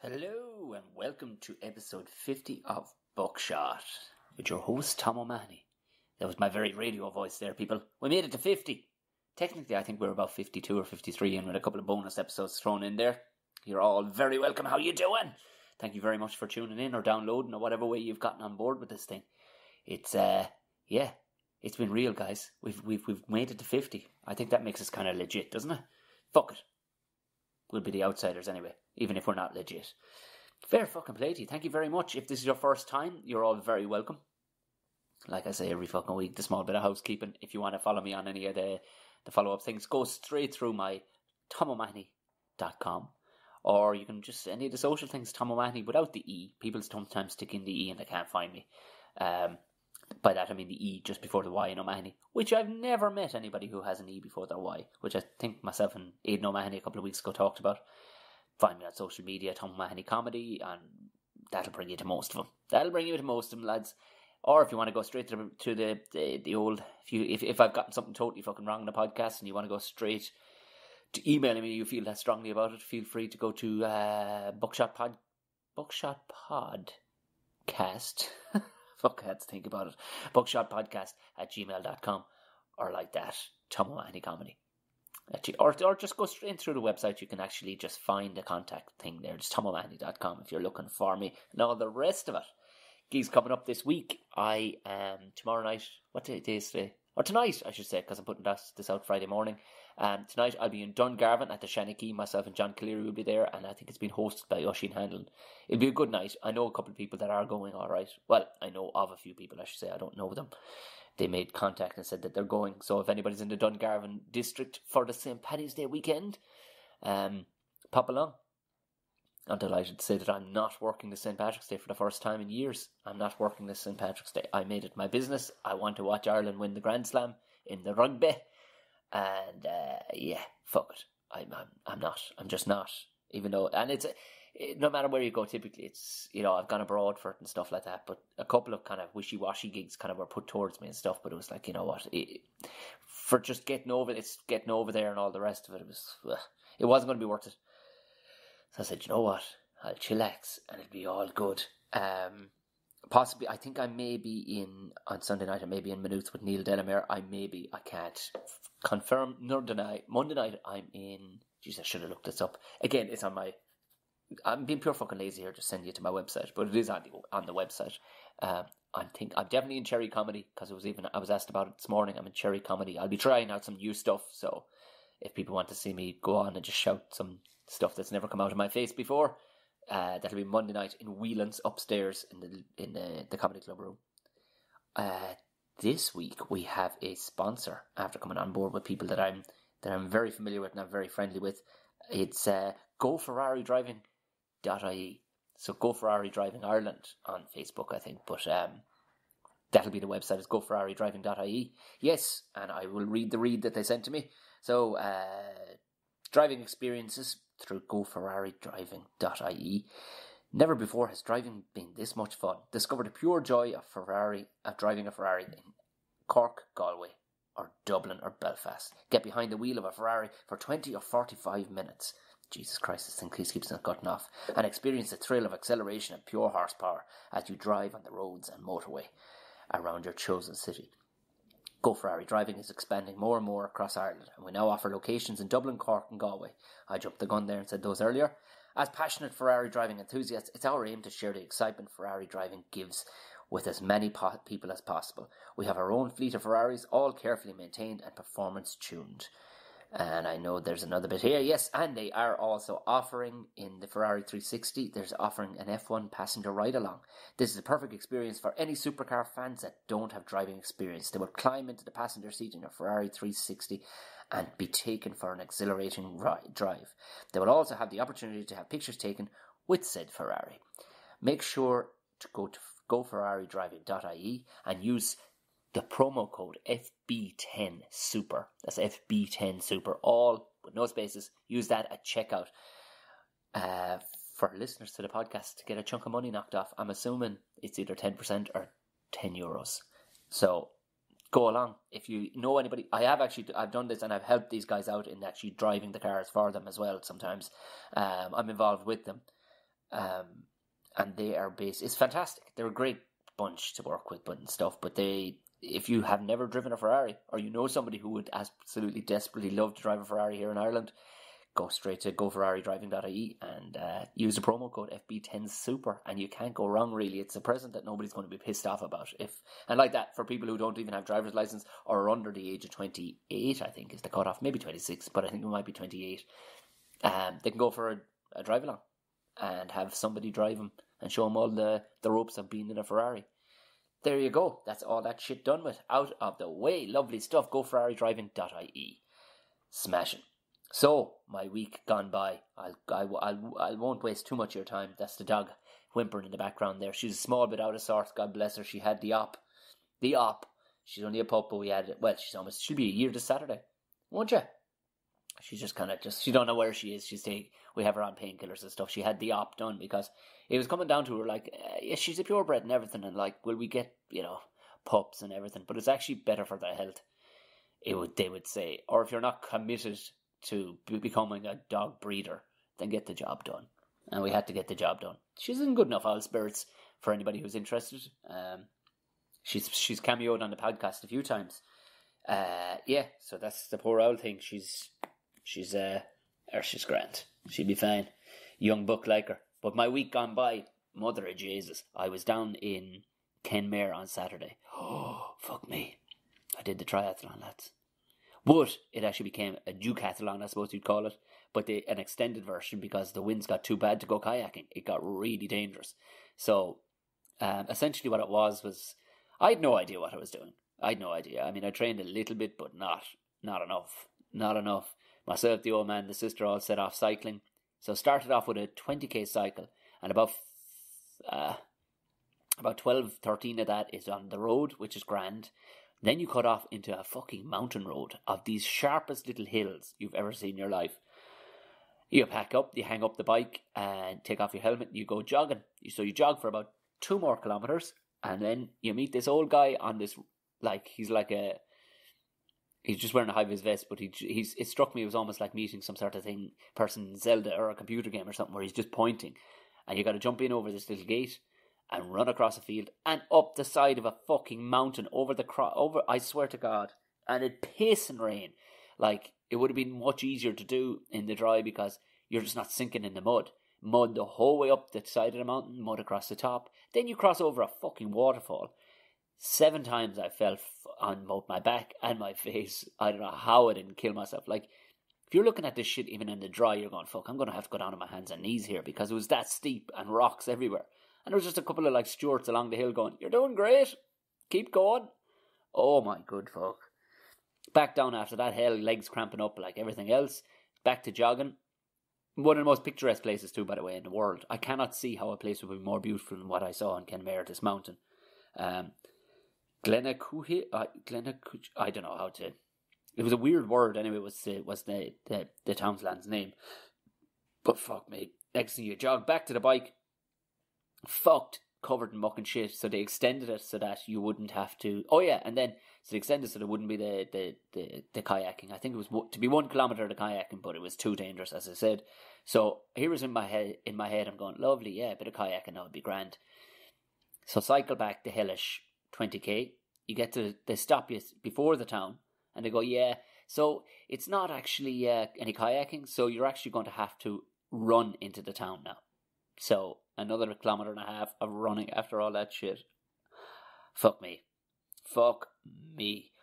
Hello and welcome to episode 50 of Buckshot with your host Tom O'Mahony. That was my very radio voice there, people. We made it to 50. Technically, I think we're about 52 or 53 and with a couple of bonus episodes thrown in there. You're all very welcome. How you doing? Thank you very much for tuning in or downloading or whatever way you've gotten on board with this thing. It's it's been real, guys. We've made it to 50. I think that makes us kind of legit, doesn't it? Fuck it. We'll be the outsiders anyway, even if we're not legit. Fair fucking play to you. Thank you very much. If this is your first time, you're all very welcome. Like I say every fucking week, the small bit of housekeeping. If you want to follow me on any of the follow-up things, go straight through my tomomahony.com. Or you can just, any of the social things, Tom O'Mahony, without the E. People sometimes stick in the E and they can't find me. By that I mean the E just before the Y in O'Mahony, which I've never met anybody who has an E before their Y, which I think myself and Aidan O'Mahony a couple of weeks ago talked about. Find me on social media, Tom O'Mahony Comedy, and that'll bring you to most of them. Lads. Or if you want to go straight to the old, if I've gotten something totally fucking wrong in the podcast and you want to go straight to emailing me, you feel that strongly about it, feel free to go to Buckshot Podcast. Fuck, I had to think about it. Buckshotpodcast@gmail.com or like that, Tom O'Mahony Comedy. Or just go straight through the website. You can actually just find the contact thing there. It's tomomahony.com if you're looking for me and all the rest of it. Gigs coming up this week. I am tomorrow night. What day is today? Or tonight, I should say, because I'm putting this out Friday morning. Tonight I'll be in Dungarvan at the Shanachie. Myself and John Cleary will be there, and I think it's been hosted by Oisin Hanlon. It'll be a good night. I know a couple of people that are going all right. Well, I know of a few people, I should say. I don't know them. They made contact and said that they're going. So if anybody's in the Dungarvan district for the St. Paddy's Day weekend, pop along. I'm delighted to say that I'm not working the St. Patrick's Day for the first time in years. I'm not working the St. Patrick's Day. I made it my business. I want to watch Ireland win the Grand Slam in the rugby. And fuck it. I'm not. I'm just not. Even though, and it's no matter where you go. Typically, it's I've gone abroad for it and stuff like that. But a couple of kind of wishy-washy gigs kind of were put towards me and stuff. But it was like, you know what, for just getting over there and all the rest of it, it wasn't going to be worth it. So I said, you know what, I'll chillax and it'll be all good. Possibly, I think I may be on Sunday night, I may be in Maynooth with Neil Delamere. I can't confirm nor deny. Monday night, I'm in, jeez, I should have looked this up. Again, it's on I'm being pure fucking lazy here, just sending you to my website, but it is on the website. I'm definitely in Cherry Comedy, because I was asked about it this morning. I'm in Cherry Comedy. I'll be trying out some new stuff, so if people want to see me go on and just shout some stuff that's never come out of my face before, that'll be Monday night in Whelan's upstairs in the Comedy Club room. This week we have a sponsor after coming on board with people that I'm very familiar with and I'm very friendly with. It's GoFerrariDriving.ie. So Go Ferrari Driving Ireland on Facebook, I think, but that'll be the website. It's GoFerrariDriving.ie. Yes, and I will read the read that they sent to me. So driving experiences through GoFerrariDriving.ie. Never before has driving been this much fun. Discover the pure joy of driving a Ferrari in Cork, Galway, or Dublin or Belfast. Get behind the wheel of a Ferrari for 20 or 45 minutes. Jesus Christ, this thing keeps on cutting off. And experience the thrill of acceleration and pure horsepower as you drive on the roads and motorway around your chosen city. Go Ferrari Driving is expanding more and more across Ireland, and we now offer locations in Dublin, Cork and Galway. I jumped the gun there and said those earlier. As passionate Ferrari driving enthusiasts, it's our aim to share the excitement Ferrari driving gives with as many people as possible. We have our own fleet of Ferraris, all carefully maintained and performance tuned. And I know there's another bit here. Yes, and they are also offering in the Ferrari 360, there's offering an F1 passenger ride-along. This is a perfect experience for any supercar fans that don't have driving experience. They will climb into the passenger seat in a Ferrari 360 and be taken for an exhilarating drive. They will also have the opportunity to have pictures taken with said Ferrari. Make sure to go to GoFerrariDriving.ie and use the promo code FB10SUPER. That's FB10SUPER, all with no spaces. Use that at checkout for listeners to the podcast to get a chunk of money knocked off. I'm assuming it's either 10% or €10. So go along. If you know anybody, I've done this and I've helped these guys out in actually driving the cars for them as well sometimes. I'm involved with them. And they are based. It's fantastic. They're a great bunch to work with, and stuff. But if you have never driven a Ferrari, or you know somebody who would absolutely desperately love to drive a Ferrari here in Ireland, go straight to goferraridriving.ie and use the promo code FB10Super, and you can't go wrong, really. It's a present that nobody's going to be pissed off about. And like that, for people who don't even have driver's license or are under the age of 28, I think is the cutoff, maybe 26, but I think it might be 28. They can go for a drive along and have somebody drive them and show them all the ropes of being in a Ferrari. There you go. That's all that shit done with. Out of the way. Lovely stuff. goferraridriving.ie. Smashing. So, my week gone by. I won't waste too much of your time. That's the dog whimpering in the background there. She's a small bit out of sorts. God bless her. She had the op. The op. She's only a pup, but she'll be a year this Saturday. Won't you? She's just kind of she don't know where she is. We have her on painkillers and stuff. She had the op done because it was coming down to her like, yeah, she's a purebred and everything, and like, will we get, pups and everything? But it's actually better for their health, they would say. Or if you're not committed to becoming a dog breeder, then get the job done. And we had to get the job done. She's in good enough owl spirits for anybody who's interested. She's cameoed on the podcast a few times. So that's the poor owl thing. She's grand. She'll be fine. Young buck like her. But my week gone by, mother of Jesus, I was down in Kenmare on Saturday. Oh, fuck me. I did the triathlon, lads. But it actually became a decathlon, I suppose you'd call it. But an extended version because the winds got too bad to go kayaking. It got really dangerous. So, essentially what it was I had no idea what I was doing. I had no idea. I mean, I trained a little bit, but not enough. Not enough. Myself, the old man, the sister all set off cycling. So started off with a 20k cycle, and about 12, 13 of that is on the road, which is grand. Then you cut off into a fucking mountain road of these sharpest little hills you've ever seen in your life. You pack up, you hang up the bike, and take off your helmet, and you go jogging. So you jog for about 2 more kilometers, and then you meet this old guy on this, he's just wearing a high-vis vest, but it struck me it was almost like meeting some sort of person in Zelda or a computer game or something where he's just pointing, and you got to jump in over this little gate and run across a field and up the side of a fucking mountain over I swear to God, and it pissing rain. Like, it would have been much easier to do in the dry because you're just not sinking in the mud the whole way up the side of the mountain, mud across the top. Then you cross over a fucking waterfall. 7 times I fell on both my back and my face. I don't know how I didn't kill myself. Like, if you're looking at this shit even in the dry, you're going, fuck, I'm going to have to go down on my hands and knees here because it was that steep and rocks everywhere. And there was just a couple of stewards along the hill going, you're doing great. Keep going. Oh my good fuck. Back down after that hell, legs cramping up like everything else. Back to jogging. One of the most picturesque places too, by the way, in the world. I cannot see how a place would be more beautiful than what I saw in Kenmare, this mountain. Glenacuhi, I don't know how to. It was a weird word anyway. Was the townsland's name? But fuck me. Next thing you jog back to the bike, fucked, covered in muck and shit. So they extended it so that you wouldn't have to. Oh yeah, and then so they extended so there wouldn't be the kayaking. I think it was to be 1 kilometer the kayaking, but it was too dangerous, as I said. So here was in my head. I'm going, lovely, yeah, a bit of kayaking, that would be grand. So cycle back the hellish 20k. You get to, they stop you before the town and they go, yeah, so it's not actually any kayaking, so you're actually going to have to run into the town now. So another 1.5 kilometers of running after all that shit. Fuck me.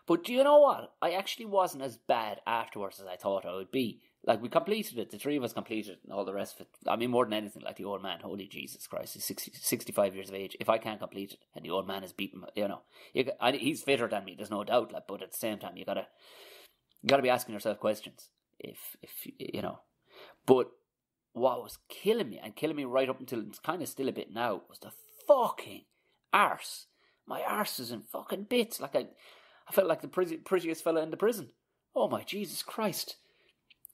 But do you know what? I actually wasn't as bad afterwards as I thought I would be. Like, we completed it. The 3 of us completed it and all the rest of it. I mean, more than anything, like the old man, holy Jesus Christ, he's 65 years of age. If I can't complete it and the old man is beaten, he's fitter than me, there's no doubt. Like, but at the same time, you gotta be asking yourself questions. If But what was killing me right up until it's kind of still a bit now, was the fucking arse. My arse is in fucking bits. Like, I felt like the prettiest fella in the prison. Oh my Jesus Christ.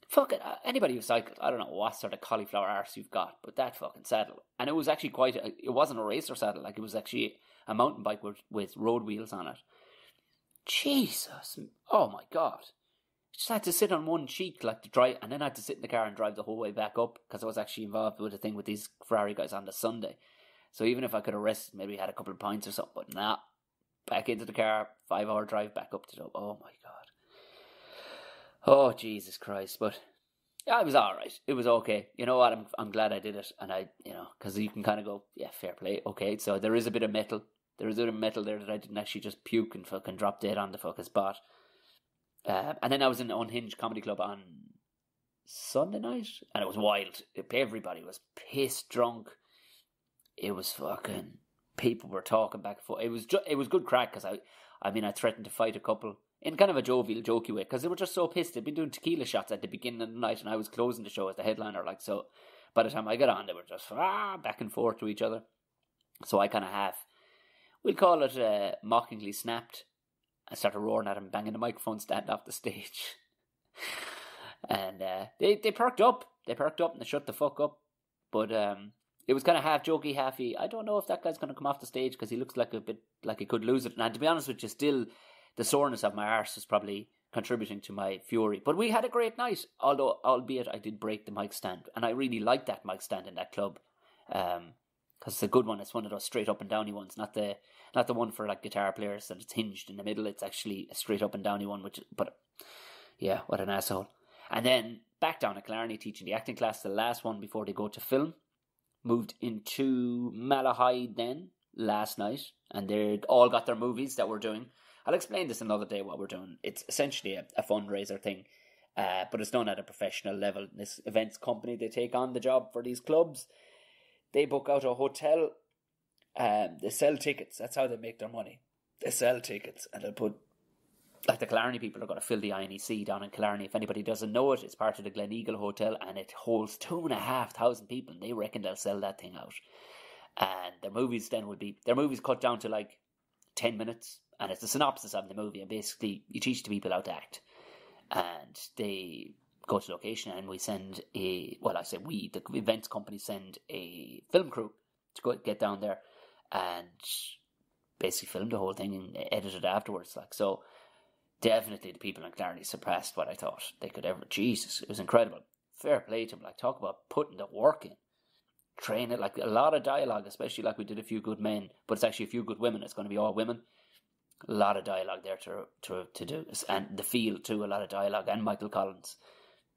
Fucking anybody who cycled, I don't know what sort of cauliflower arse you've got, but that fucking saddle. And it was actually it wasn't a racer saddle, like it was actually a mountain bike with road wheels on it. Jesus. Oh my God. Just had to sit on one cheek, like to drive, and then I had to sit in the car and drive the whole way back up because I was actually involved with a thing with these Ferrari guys on the Sunday. So even if I could have rested, maybe had a couple of pints or something, but nah, back into the car, 5-hour drive back up to Dublin. Oh my God. Oh Jesus Christ. But yeah, it was all right. It was okay. You know what? I'm glad I did it, and because you can kind of go, yeah, fair play. Okay, so there is a bit of metal. There is a bit of metal there that I didn't actually just puke and fucking drop dead on the fucking spot. And then I was in the Unhinged Comedy Club on Sunday night, and it was wild. Everybody was pissed drunk. It was fucking, people were talking back and forth. It was good crack, because I threatened to fight a couple in kind of a jovial, jokey way, because they were just so pissed. They'd been doing tequila shots at the beginning of the night, and I was closing the show as the headliner. Like, so by the time I got on, they were just back and forth to each other. So I kind of we'll call it mockingly snapped. I started roaring at him, banging the microphone stand off the stage. And they perked up. They perked up and they shut the fuck up. But it was kind of half jokey, halfy. I don't know if that guy's going to come off the stage, because he looks like a bit like he could lose it. And to be honest with you, still, the soreness of my arse is probably contributing to my fury. But we had a great night, albeit I did break the mic stand. And I really liked that mic stand in that club. Because it's a good one. It's one of those straight up and downy ones, not the one for like guitar players that it's hinged in the middle. It's actually a straight up and downy one, but yeah, what an asshole. And then back down at Killarney teaching the acting class, the last one before they go to film. Moved into Malahide then last night, and they all got their movies that we're doing. I'll explain this another day what we're doing. It's essentially a fundraiser thing, but it's done at a professional level. This events company, they take on the job for these clubs. They book out a hotel. They sell tickets. That's how they make their money. They sell tickets, and they'll put, like, the Killarney people are going to fill the INEC down in Killarney. If anybody doesn't know it, it's part of the Gleneagle Hotel, and it holds 2,500 people, and they reckon they'll sell that thing out. And their movies then their movies cut down to like 10 minutes, and it's a synopsis of the movie, and basically you teach the people how to act. And they go to location, and we send the events company send a film crew to go get down there and basically film the whole thing and edit it afterwards. Like, so definitely the people in Killarney surpassed what I thought they could ever. Jesus, it was incredible. Fair play to them. Like, talk about putting the work in. Train it, like a lot of dialogue, especially like we did A Few Good Men, but it's actually A Few Good Women. It's going to be all women. A lot of dialogue there to do, and the feel too. A lot of dialogue, and Michael Collins.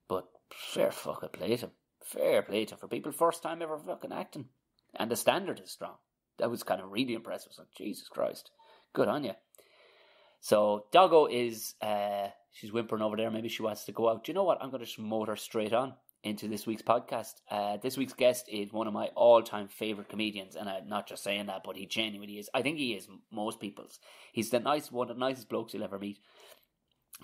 But fair fucking play to him. Fair play to him for people first time ever fucking acting, and the standard is strong. That was kind of really impressive. I was like, Jesus Christ, good on you. So Doggo is she's whimpering over there. Maybe she wants to go out. Do you know what? I'm going to just motor straight on into this week's podcast. This week's guest is one of my all-time favourite comedians, and I'm not just saying that, but he genuinely is. I think he is most people's. He's one of the nicest blokes you'll ever meet.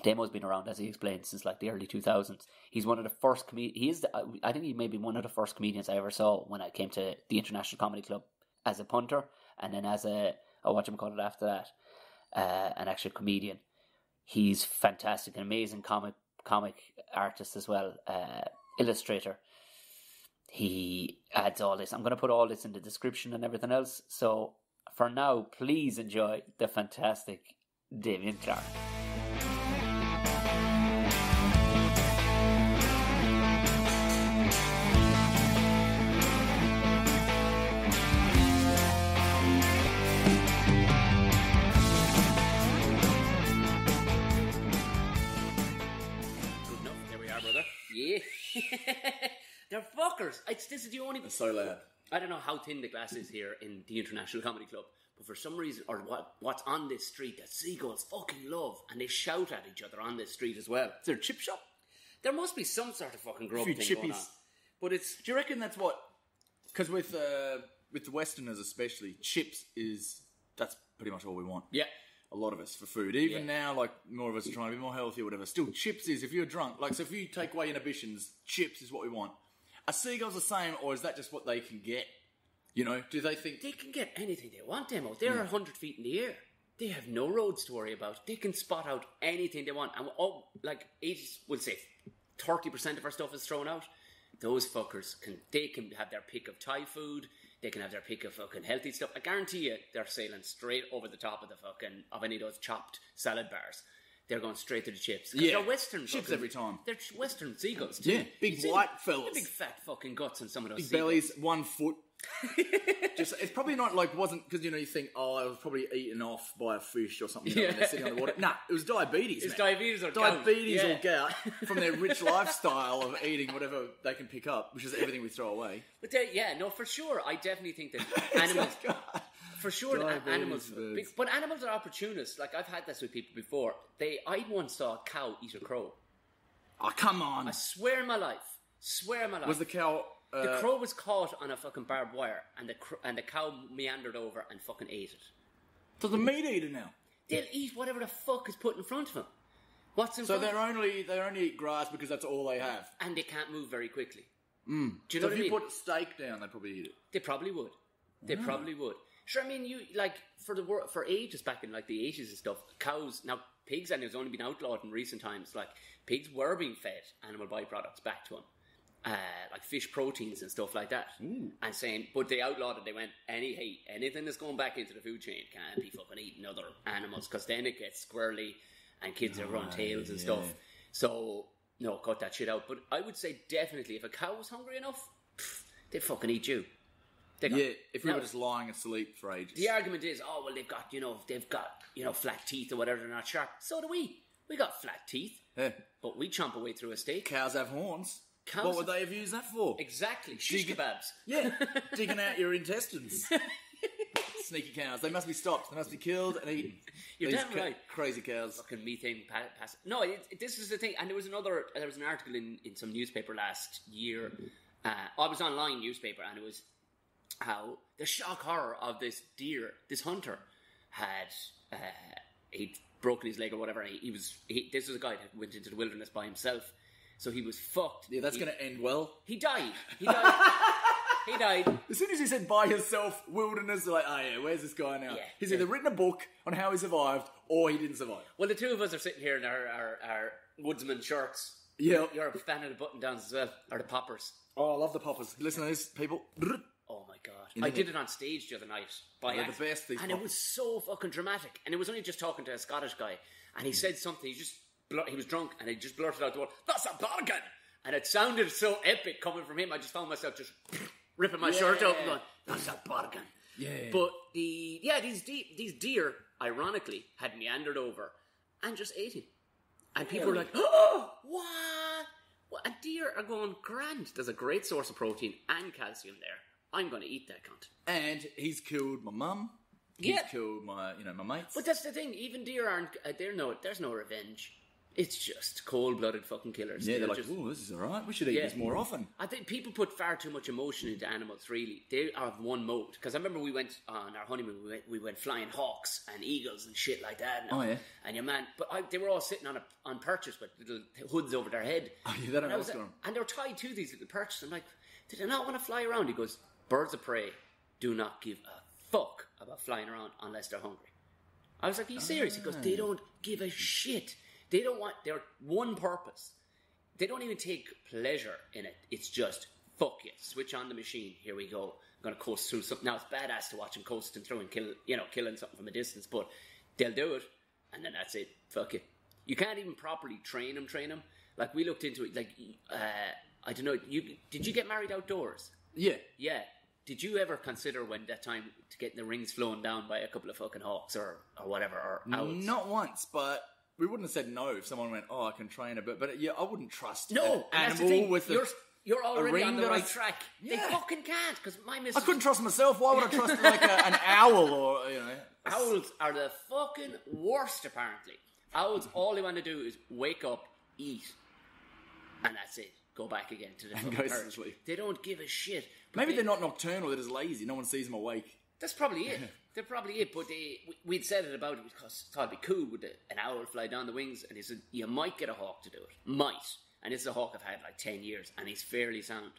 Damo's been around, as he explained, since like the early 2000s. He's one of the first I think he may be one of the first comedians I ever saw when I came to the International Comedy Club as a punter, and then as a whatchamacallit after that, an actual comedian. He's fantastic, an amazing comic artist as well, illustrator. He adds all this. I'm going to put all this in the description and everything else. So for now, please enjoy the fantastic Damian Clark. Yeah. They're fuckers. This is the only... It's so loud. I don't know how thin the glass is here in the International Comedy Club, but for some reason, or what's on this street that seagulls fucking love, and they shout at each other on this street as well. Is there a chip shop? There must be some sort of fucking grub thing going on. But it's... Do you reckon that's what... Because with the Westerners especially, that's pretty much all we want. Yeah. A lot of us for food. Even now, like, more of us are trying to be more healthy or whatever. Still, chips is, if you're drunk, like, so if you take away inhibitions, chips is what we want. Are seagulls the same, or is that just what they can get? You know, do they think... They can get anything they want, Damo. They're 100 feet in the air. They have no roads to worry about. They can spot out anything they want. And, we'll say 30% of our stuff is thrown out. Those fuckers can have their pick of Thai food. They can have their pick of fucking healthy stuff. I guarantee you they're sailing straight over the top of of any of those chopped salad bars. they're going straight to the chips. Yeah. They're Western Chips fucking, every time. They're Western seagulls too. Yeah, big You see white the fellas. big fat fucking guts on some of those Big seagulls. bellies, 1 foot. Just, it's probably not like, wasn't, because you think, I was probably eaten off by a fish or something, when they're sitting on the water. Nah, it was diabetes. It's man. diabetes or Diabetes gout. or gout from their rich lifestyle of eating whatever they can pick up, which is everything we throw away. But for sure, I definitely think that animals. For sure, animals. But animals are opportunists. Like, I've had this with people before. I once saw a cow eat a crow. Oh, come on. I swear in my life. Was the cow... the crow was caught on a fucking barbed wire, and the cow meandered over and fucking ate it. So the meat eater now? They'll eat whatever the fuck is put in front of them. What's in front of them? So they only eat grass because that's all they have? And they can't move very quickly. Do you know what I mean? If you put steak down, they'd probably eat it. They probably would. They probably would. Sure, I mean, you like for ages back in like the 80s and stuff, cows, now pigs, and it's only been outlawed in recent times, like pigs were being fed animal byproducts back to them. Like fish proteins and stuff like that. Ooh. And saying, but they outlawed it. They went, anything that's going back into the food chain can't be fucking eating other animals, because then it gets squirrely and kids are run tails and stuff. So, no, cut that shit out. But I would say definitely, if a cow was hungry enough, they'd fucking eat you. If we were just lying asleep for ages. The argument is, they've got flat teeth or whatever, they're not sharp. So do we. We got flat teeth. Yeah. But we chomp away through a steak. Cows have horns. What would they have used that for? Exactly. Shish kebabs. Yeah. Digging out your intestines. Sneaky cows. They must be stopped. They must be killed and eaten. You're damn right. Crazy cows. Fucking methane pass. No, this is the thing. And there was an article in some newspaper last year. I was online newspaper, and it was how the shock horror of this hunter had he'd broken his leg or whatever. This was a guy that went into the wilderness by himself, so he was fucked. Yeah, that's going to end well. He died. He died. As soon as he said by yourself, wilderness, they're like, oh yeah, where's this guy now? Yeah, He's either written a book on how he survived, or he didn't survive. Well, the two of us are sitting here in our woodsman shirts. Yeah. You're a fan of the button downs as well, or the poppers. Oh, I love the poppers. Listen to this, people. Oh my god! I did it on stage the other night They're the best. These and poppers. It was so fucking dramatic. And it was only just talking to a Scottish guy, and he said something. He was drunk, and he just blurted out the word, "That's a bargain!" And it sounded so epic coming from him. I just found myself just ripping my shirt open, going, "That's a bargain!" Yeah. But these deer, ironically, had meandered over and just ate him. And people were like, "Oh, what? A deer are going grand. There's a great source of protein and calcium there. I'm going to eat that cunt." And he's killed my mum. He's killed my mates. But that's the thing. Even deer aren't. There's no revenge. It's just cold-blooded fucking killers. Yeah, they're like, "Oh, this is all right. We should eat this more often." I think people put far too much emotion into animals. Really, they are of one mode. Because I remember we went on our honeymoon. We went flying hawks and eagles and shit like that. And your man, but they were all sitting on perches with little hoods over their head. Oh yeah, that I was going. And they're tied to these little perches. I'm like, did they not want to fly around? He goes, "Birds of prey do not give a fuck about flying around unless they're hungry." I was like, "Are you serious?" He goes, "They don't give a shit. They don't want their one purpose. They don't even take pleasure in it. It's just, fuck it. Switch on the machine. Here we go. I'm going to coast through something." Now, it's badass to watch them coasting through and killing something from a distance, but they'll do it, and then that's it. Fuck it. You can't even properly train them. Like, we looked into it, like, I don't know, did you get married outdoors? Yeah. Yeah. Did you ever consider when that time to get the rings flown down by a couple of fucking hawks or whatever, or owls? Not once, but we wouldn't have said no if someone went, "Oh, I can train a bit." But yeah, I wouldn't trust an animal with you're already on the that right track. Yeah. They fucking can't, because my missus... I couldn't trust myself. Why would I trust like an owl or Owls are the fucking worst, apparently. Owls, all they want to do is wake up, eat, and that's it. Go back again to the fucking perch. They don't give a shit. Maybe they're not nocturnal. They're just lazy. No one sees them awake. That's probably it. They're probably it. But we'd said it about it because I thought it'd be cool with an owl fly down the wings, and he said you might get a hawk to do it. Might. And it's a hawk I've had like 10 years, and he's fairly sound.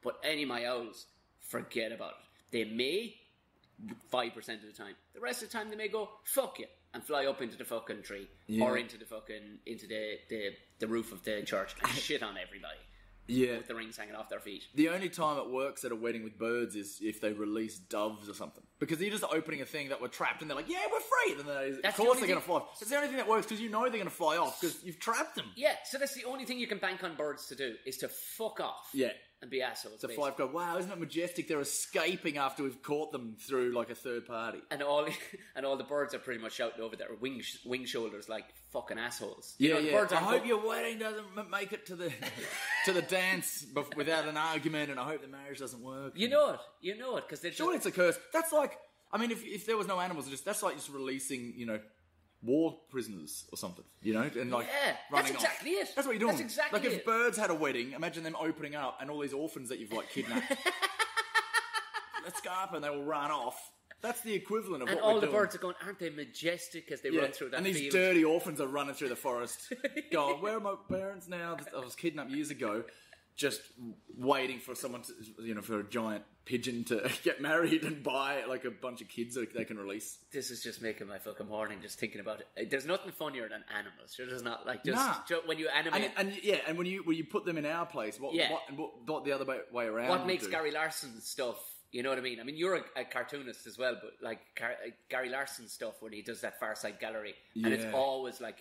But any of my owls, forget about it. They may 5% of the time. The rest of the time they may go fuck you and fly up into the fucking tree or into the fucking the roof of the church and shit on everybody. with the rings hanging off their feet. The only time it works at a wedding with birds is if they release doves or something. Because you're just opening a thing that we're trapped and they're like, yeah, we're free. And of course they're going to fly off. It's the only thing that works because you know they're going to fly off because you've trapped them. Yeah, so that's the only thing you can bank on birds to do is to fuck off. Yeah. And be assholes. So fly go, wow, isn't it majestic? They're escaping after we've caught them through like a third party. And all the birds are pretty much shouting over their wing shoulders like fucking assholes. Yeah, the birds I hope your wedding doesn't make it to the to the dance without an argument, and I hope the marriage doesn't work. You know it, because they're surely it's a curse. That's like, I mean, if there was no animals, that's like just releasing, war prisoners or something, and like running that's exactly off. it. That's what you're doing. That's exactly like if birds had a wedding, imagine them opening up and all these orphans that you've like kidnapped. Let's go up and they will run off. That's the equivalent of and what we're doing. And all the birds are going, aren't they majestic as they run through that and these field? dirty orphans are running through the forest going, where are my parents now? I was kidnapped years ago, just waiting for someone to, for a giant pigeon to get married and buy like a bunch of kids that they can release. This is just making my fucking morning just thinking about it. There's nothing funnier than animals. There's not like when you animate and when you put them in our place, what the other way around? What makes Gary Larson's stuff? You know what I mean? I mean, you're a cartoonist as well, but like Gary Larson's stuff when he does that Far Side Gallery, and it's always like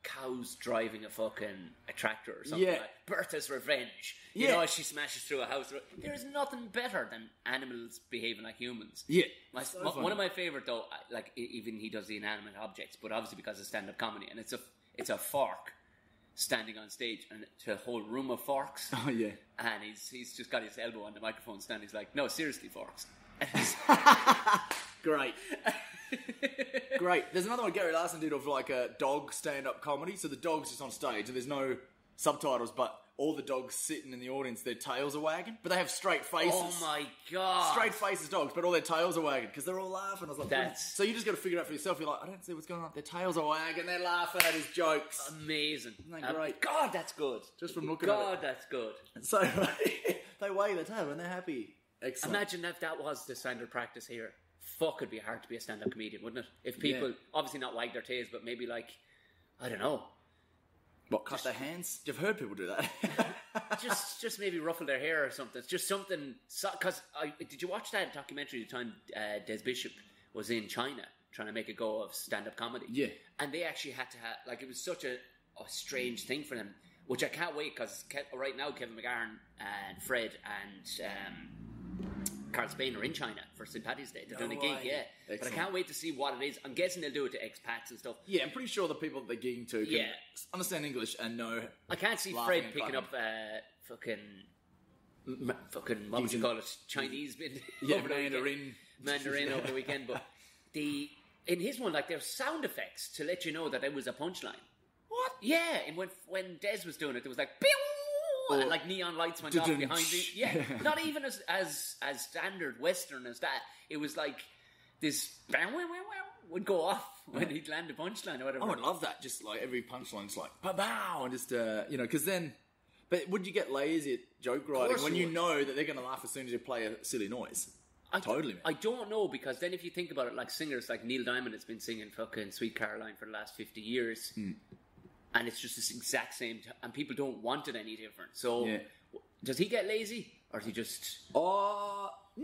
cows driving a fucking tractor or something like Bertha's Revenge. You know, as she smashes through a house. There's nothing better than animals behaving like humans. Yeah. One of my favourite though, like even he does the inanimate objects, but obviously because it's stand-up comedy, and it's a fork standing on stage, and it's a whole room of forks. Oh yeah. And he's just got his elbow on the microphone stand. He's like, no, seriously, forks. Great. Great. There's another one Gary Larson did of like a dog stand-up comedy. So the dog's just on stage and there's no subtitles, but all the dogs sitting in the audience, their tails are wagging, but they have straight faces. Oh my god! Straight faces, dogs, but all their tails are wagging because they're all laughing. I was like, so you just got to figure it out for yourself. You're like, I don't see what's going on. Their tails are wagging. They're laughing at his jokes. Amazing. Isn't that great? God, that's good. Just from looking at it. God, that's good. So they wag their tail and they're happy. Excellent. Imagine if that was the standard practice here. Fuck, it'd be hard to be a stand-up comedian, wouldn't it? If people obviously not wag their tails, but maybe like, I don't know. What, cut their hands? You've heard people do that. just maybe ruffle their hair or something. It's just something. Because did you watch that documentary the time Des Bishop was in China trying to make a go of stand-up comedy? Yeah. And they actually had to have, like, it was such a strange thing for them, which I can't wait, because right now Kevin McGarren and Fred and Carl Spain are in China for St. Paddy's Day. They're doing a gig, Excellent. But I can't wait to see what it is. I'm guessing they'll do it to expats and stuff. Yeah, I'm pretty sure the people that they're gigging to can understand English and know. I can't see Fred picking up fucking what would you call it? Chinese Mandarin over the weekend. But in his one, like, there's sound effects to let you know that it was a punchline. What? Yeah, and when Des was doing it, there was like, pew! And like neon lights went off behind you. Yeah, not even as standard Western as that. It was like this would go off when he'd land a punchline or whatever. I would love that. Just like every punchline's like ba-bow, and just because then. But would you get lazy at joke writing when you know that they're going to laugh as soon as you play a silly noise? Totally. I don't know, because then if you think about it, like singers like Neil Diamond has been singing fucking Sweet Caroline for the last 50 years. And it's just this exact same, and people don't want it any different. So, does he get lazy, or is he just? Nah.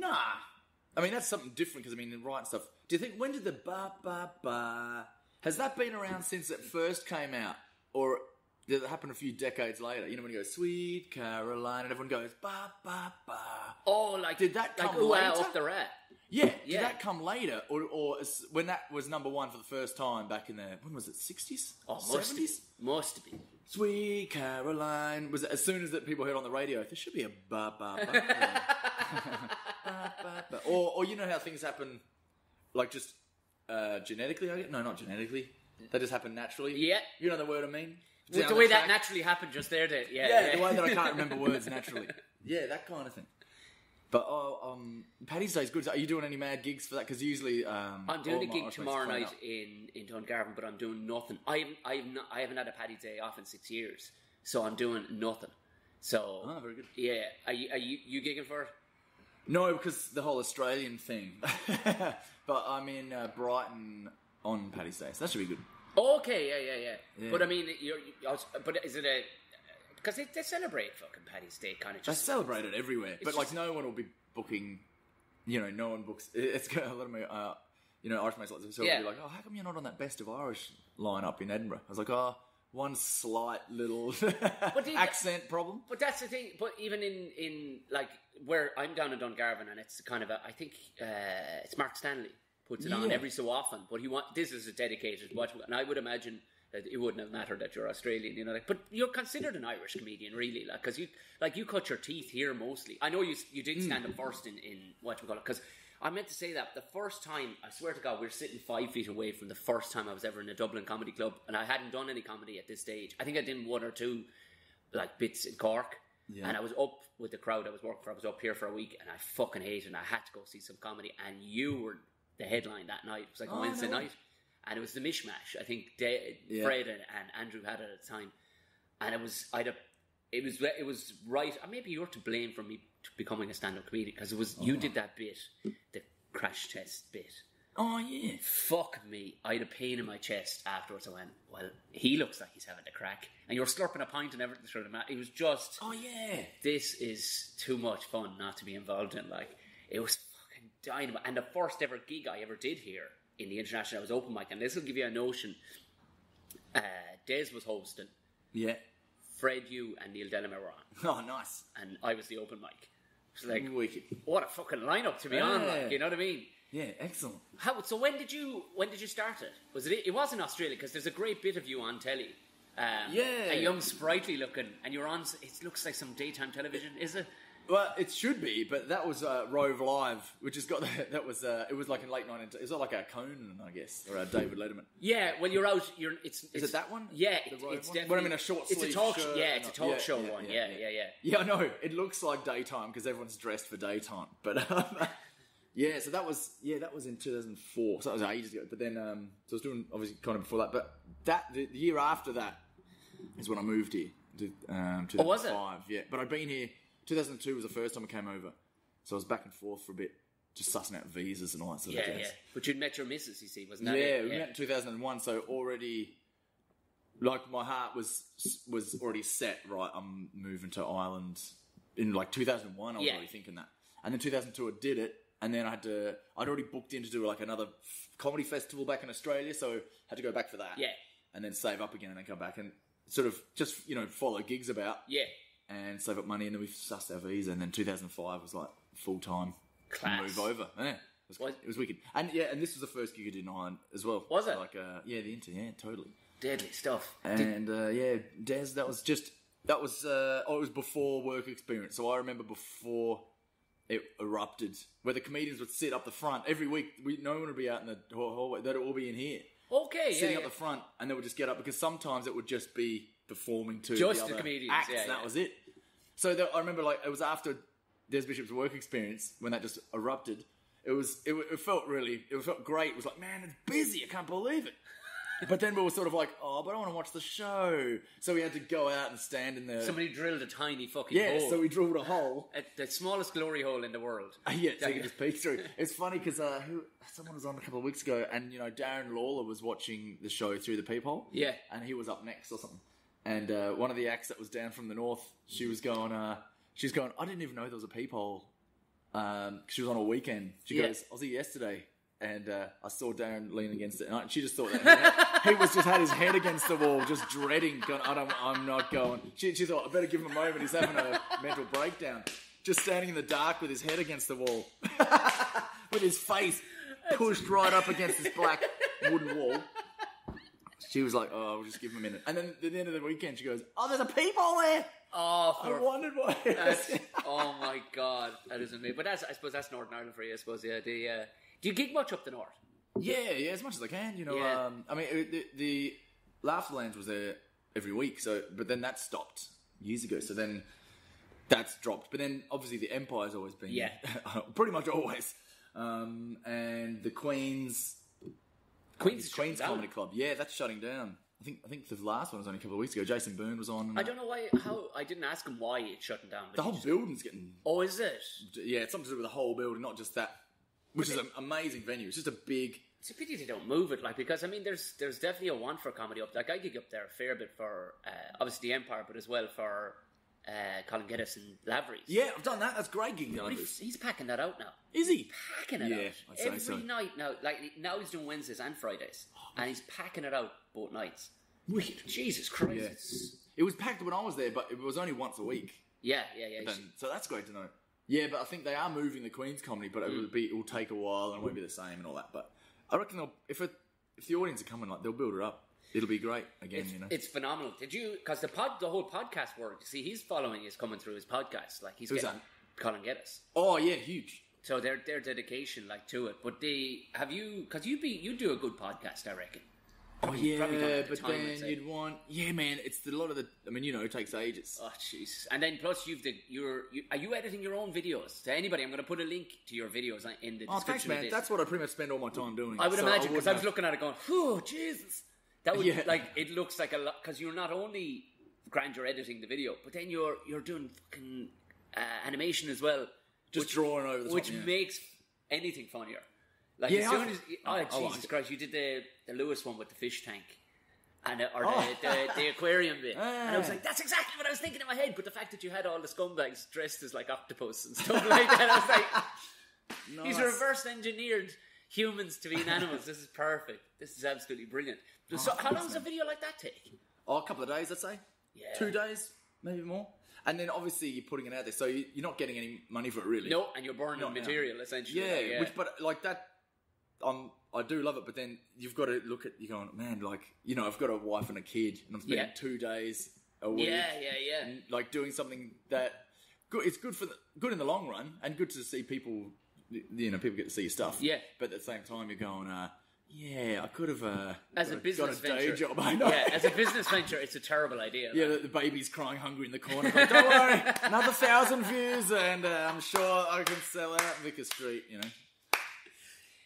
I mean, that's something different, because I mean, in writing stuff. Do you think, when did the ba ba ba? Has that been around since it first came out, or did it happen a few decades later? You know, when you go Sweet Caroline, and everyone goes ba ba ba. Oh, like did that come like later? Off the rat? Yeah. Did that come later, or when that was number one for the first time back in the, when was it, 60s? Oh, 70s? Must be. Sweet Caroline. Was it as soon as that people heard on the radio, there should be a ba ba ba. ba, ba, ba. Or you know how things happen, like just genetically, I guess? No, not genetically. They just happen naturally. Yeah. You know the word I mean? The way that naturally happened just there, did. Yeah, the way that I can't remember words naturally. Yeah, that kind of thing. But Paddy's Day is good. Are you doing any mad gigs for that? Because usually I'm doing a gig tomorrow night in Dungarvan, but I'm doing nothing. I haven't had a Paddy's Day off in 6 years, so I'm doing nothing. So very good. Yeah, are you gigging for it? No, because the whole Australian thing. But I'm in Brighton on Paddy's Day, so that should be good. Okay, yeah. But I mean, but is it a because they celebrate fucking Paddy's Day kind of. They celebrate it everywhere, but like no one will be booking. No one books. It's got a lot of me. Irish mates like themselves will be like, oh, how come you're not on that Best of Irish lineup in Edinburgh? I was like, oh, one slight little accent problem. But that's the thing. But even in like where I'm down in Dungarvan, and it's kind of I think it's Mark Stanley puts it on every so often. But this is a dedicated watch, and I would imagine that it wouldn't have mattered that you're Australian, but you're considered an Irish comedian, really, because you cut your teeth here mostly. I know you did stand up first in whatchamacallit, because I meant to say that the first time, I swear to God, we were sitting 5 feet away from the first time I was ever in a Dublin comedy club, and I hadn't done any comedy at this stage. I think I did one or two like bits in Cork, and I was up with the crowd I was working for. I was up here for a week, and I fucking hated it, and I had to go see some comedy, and you were the headline that night. It was like a Wednesday night. And it was the mishmash. I think Fred and Andrew had it at the time, and it was right. Maybe you're to blame for me becoming a stand-up comedian, because it was you did that bit, the crash test bit. Oh yeah. Fuck me! I had a pain in my chest afterwards. I went, well, he looks like he's having a crack, and you're slurping a pint and everything through the mat. It was just, oh yeah, this is too much fun not to be involved in. Like, it was fucking dynamite, and the first ever gig I ever did here. In the international, I was open mic, and this will give you a notion. Des was hosting. Yeah. Fred, you, and Neil Delamere were on. Oh, nice. And I was the open mic. It was like, wicked. What a fucking lineup to be on, like, you know what I mean? Yeah, excellent. So when did you start it? Was it was in Australia, because there's a great bit of you on telly. A young, sprightly looking, and you're on. It looks like some daytime television, is it? Well, it should be, but that was Rove Live, which has got that was it was like in late 19. Is that like a Conan, I guess, or a David Letterman? Yeah, well, you're out. Is it that one? Yeah, it's one? Definitely. When I'm in a short sleeve it's a talk. Shirt, it's a talk show one. Yeah. Yeah, I know. It looks like daytime because everyone's dressed for daytime, but yeah. So that was in 2004. So that was ages ago. But then so I was doing obviously kind of before that. But the year after that is when I moved here. 2005. Oh, was it? Yeah, but I'd been here. 2002 was the first time I came over, so I was back and forth for a bit, just sussing out visas and all that sort of jazz. Yeah. But you'd met your missus, you see, wasn't that? Yeah, we met in 2001, so already, like, my heart was already set. Right, I'm moving to Ireland in like 2001. I was already thinking that, and then 2002 I did it, and then I'd already booked in to do like another comedy festival back in Australia, so had to go back for that. Yeah, and then save up again and then come back and sort of just follow gigs about. Yeah. And save up money, and then we sussed our visa, and then 2005 was like full time move over. Yeah, it was wicked. And and this was the first gig I did in Ireland as well. Was it? Like the internet, totally deadly stuff. And Des, it was before work experience. So I remember before it erupted, where the comedians would sit up the front every week. No one would be out in the hallway; they'd all be in here. Okay, sitting up the front, and they would just get up because sometimes it would just be performing to just the other comedians, acts. That was it. So I remember, like, it was after Des Bishop's work experience when that just erupted. It felt great. It was like, man, it's busy. I can't believe it. But then we were sort of like, oh, but I want to watch the show. So we had to go out and stand in the... Somebody drilled a tiny fucking hole. Yeah, so we drilled a hole. The smallest glory hole in the world. So you can just peek through. It's funny because someone was on a couple of weeks ago, and, Darren Lawler was watching the show through the peephole. Yeah. And he was up next or something. And one of the acts that was down from the north, she was going, I didn't even know there was a peephole. She was on a weekend. She goes, I was here yesterday, and I saw Darren leaning against it. And she just thought that he was just had his head against the wall, just dreading, going, I'm not going. She thought, I better give him a moment. He's having a mental breakdown. Just standing in the dark with his head against the wall. With his face pushed right up against this black wooden wall. She was like, oh, we'll just give him a minute. And then at the end of the weekend, she goes, oh, there's a peephole there. Oh, I wondered why. Oh, my God. That is amazing. But I suppose that's Northern Ireland for you, I suppose, yeah. Do you gig much up the north? Yeah, as much as I can, I mean, the Laughterlands was there every week, but then that stopped years ago. So then that's dropped. But then, obviously, the Empire's always been... Yeah. Pretty much always. And the Queen's Comedy Club. Yeah, that's shutting down. I think the last one was only a couple of weeks ago. Jason Bourne was on. I don't know how. I didn't ask him why it's shutting down. The whole building's getting... Oh, is it? Yeah, it's something to do with the whole building, not just that. Which is an amazing venue. It's just a big it's a pity they don't move it, like, because I mean, there's definitely a want for comedy up. Like, I gig up there a fair bit for obviously the Empire, but as well for Colin Geddes and Lavery's. Yeah, I've done that. That's great gigging. He's packing that out now. Is he? Packing it out I'd say every so. night now. Like now he's doing Wednesdays and Fridays, and he's packing it out both nights. Wicked. Jesus Christ! Yeah. It was packed when I was there, but it was only once a week. Yeah. So that's great to know. Yeah, but I think they are moving the Queen's comedy, but it will take a while and it won't be the same and all that. But I reckon if the audience are coming, like, they'll build it up. It'll be great again, It's phenomenal. Did you? Because the whole podcast world. See, his following is coming through his podcast. Like, he's Who's getting Colin Geddes. Oh yeah, huge. So their dedication, like, to it. But because you do a good podcast, I reckon. Oh You probably don't yeah, have the but time, I'd then say. you'd want man. It's a lot of the. I mean, it takes ages. Oh Jesus! And then plus are you editing your own videos? To anybody, I'm going to put a link to your videos in the description. Oh, thanks, man. of this. That's what I pretty much spend all my time doing. I would imagine, because I was wouldn't looking at it going, "Oh Jesus!" That would Yeah. it looks like a lot, because you're not only you're editing the video, but then you're doing fucking animation as well, just drawing over the top, which yeah. makes anything funnier. Like, Yeah, as soon I as Jesus like it. Christ, you did the Lewis one with the fish tank. And the aquarium bit, and I was like, "That's exactly what I was thinking in my head." But the fact that you had all the scumbags dressed as like octopus and stuff like that, I was like, "These are reverse engineered humans to being animals. This is perfect. This is absolutely brilliant." So, how long does a video like that take? Oh, a couple of days, I'd say. Yeah. 2 days, maybe more. And then obviously you're putting it out there, so you're not getting any money for it, really. No, and you're burning Not now. material essentially. Yeah, but like that, I do love it. But then you've got to look at you going, man, like I've got a wife and a kid, and I'm spending 2 days a week. Yeah. And, like, doing something that it's good in the long run, and good to see people. People get to see your stuff. Yeah. But at the same time, you're going, I could have As a business got a day venture, job. I know. Yeah, as a business venture, it's a terrible idea. Yeah, the baby's crying hungry in the corner. Like, don't worry, another 1,000 views, and I'm sure I can sell out Vicar Street.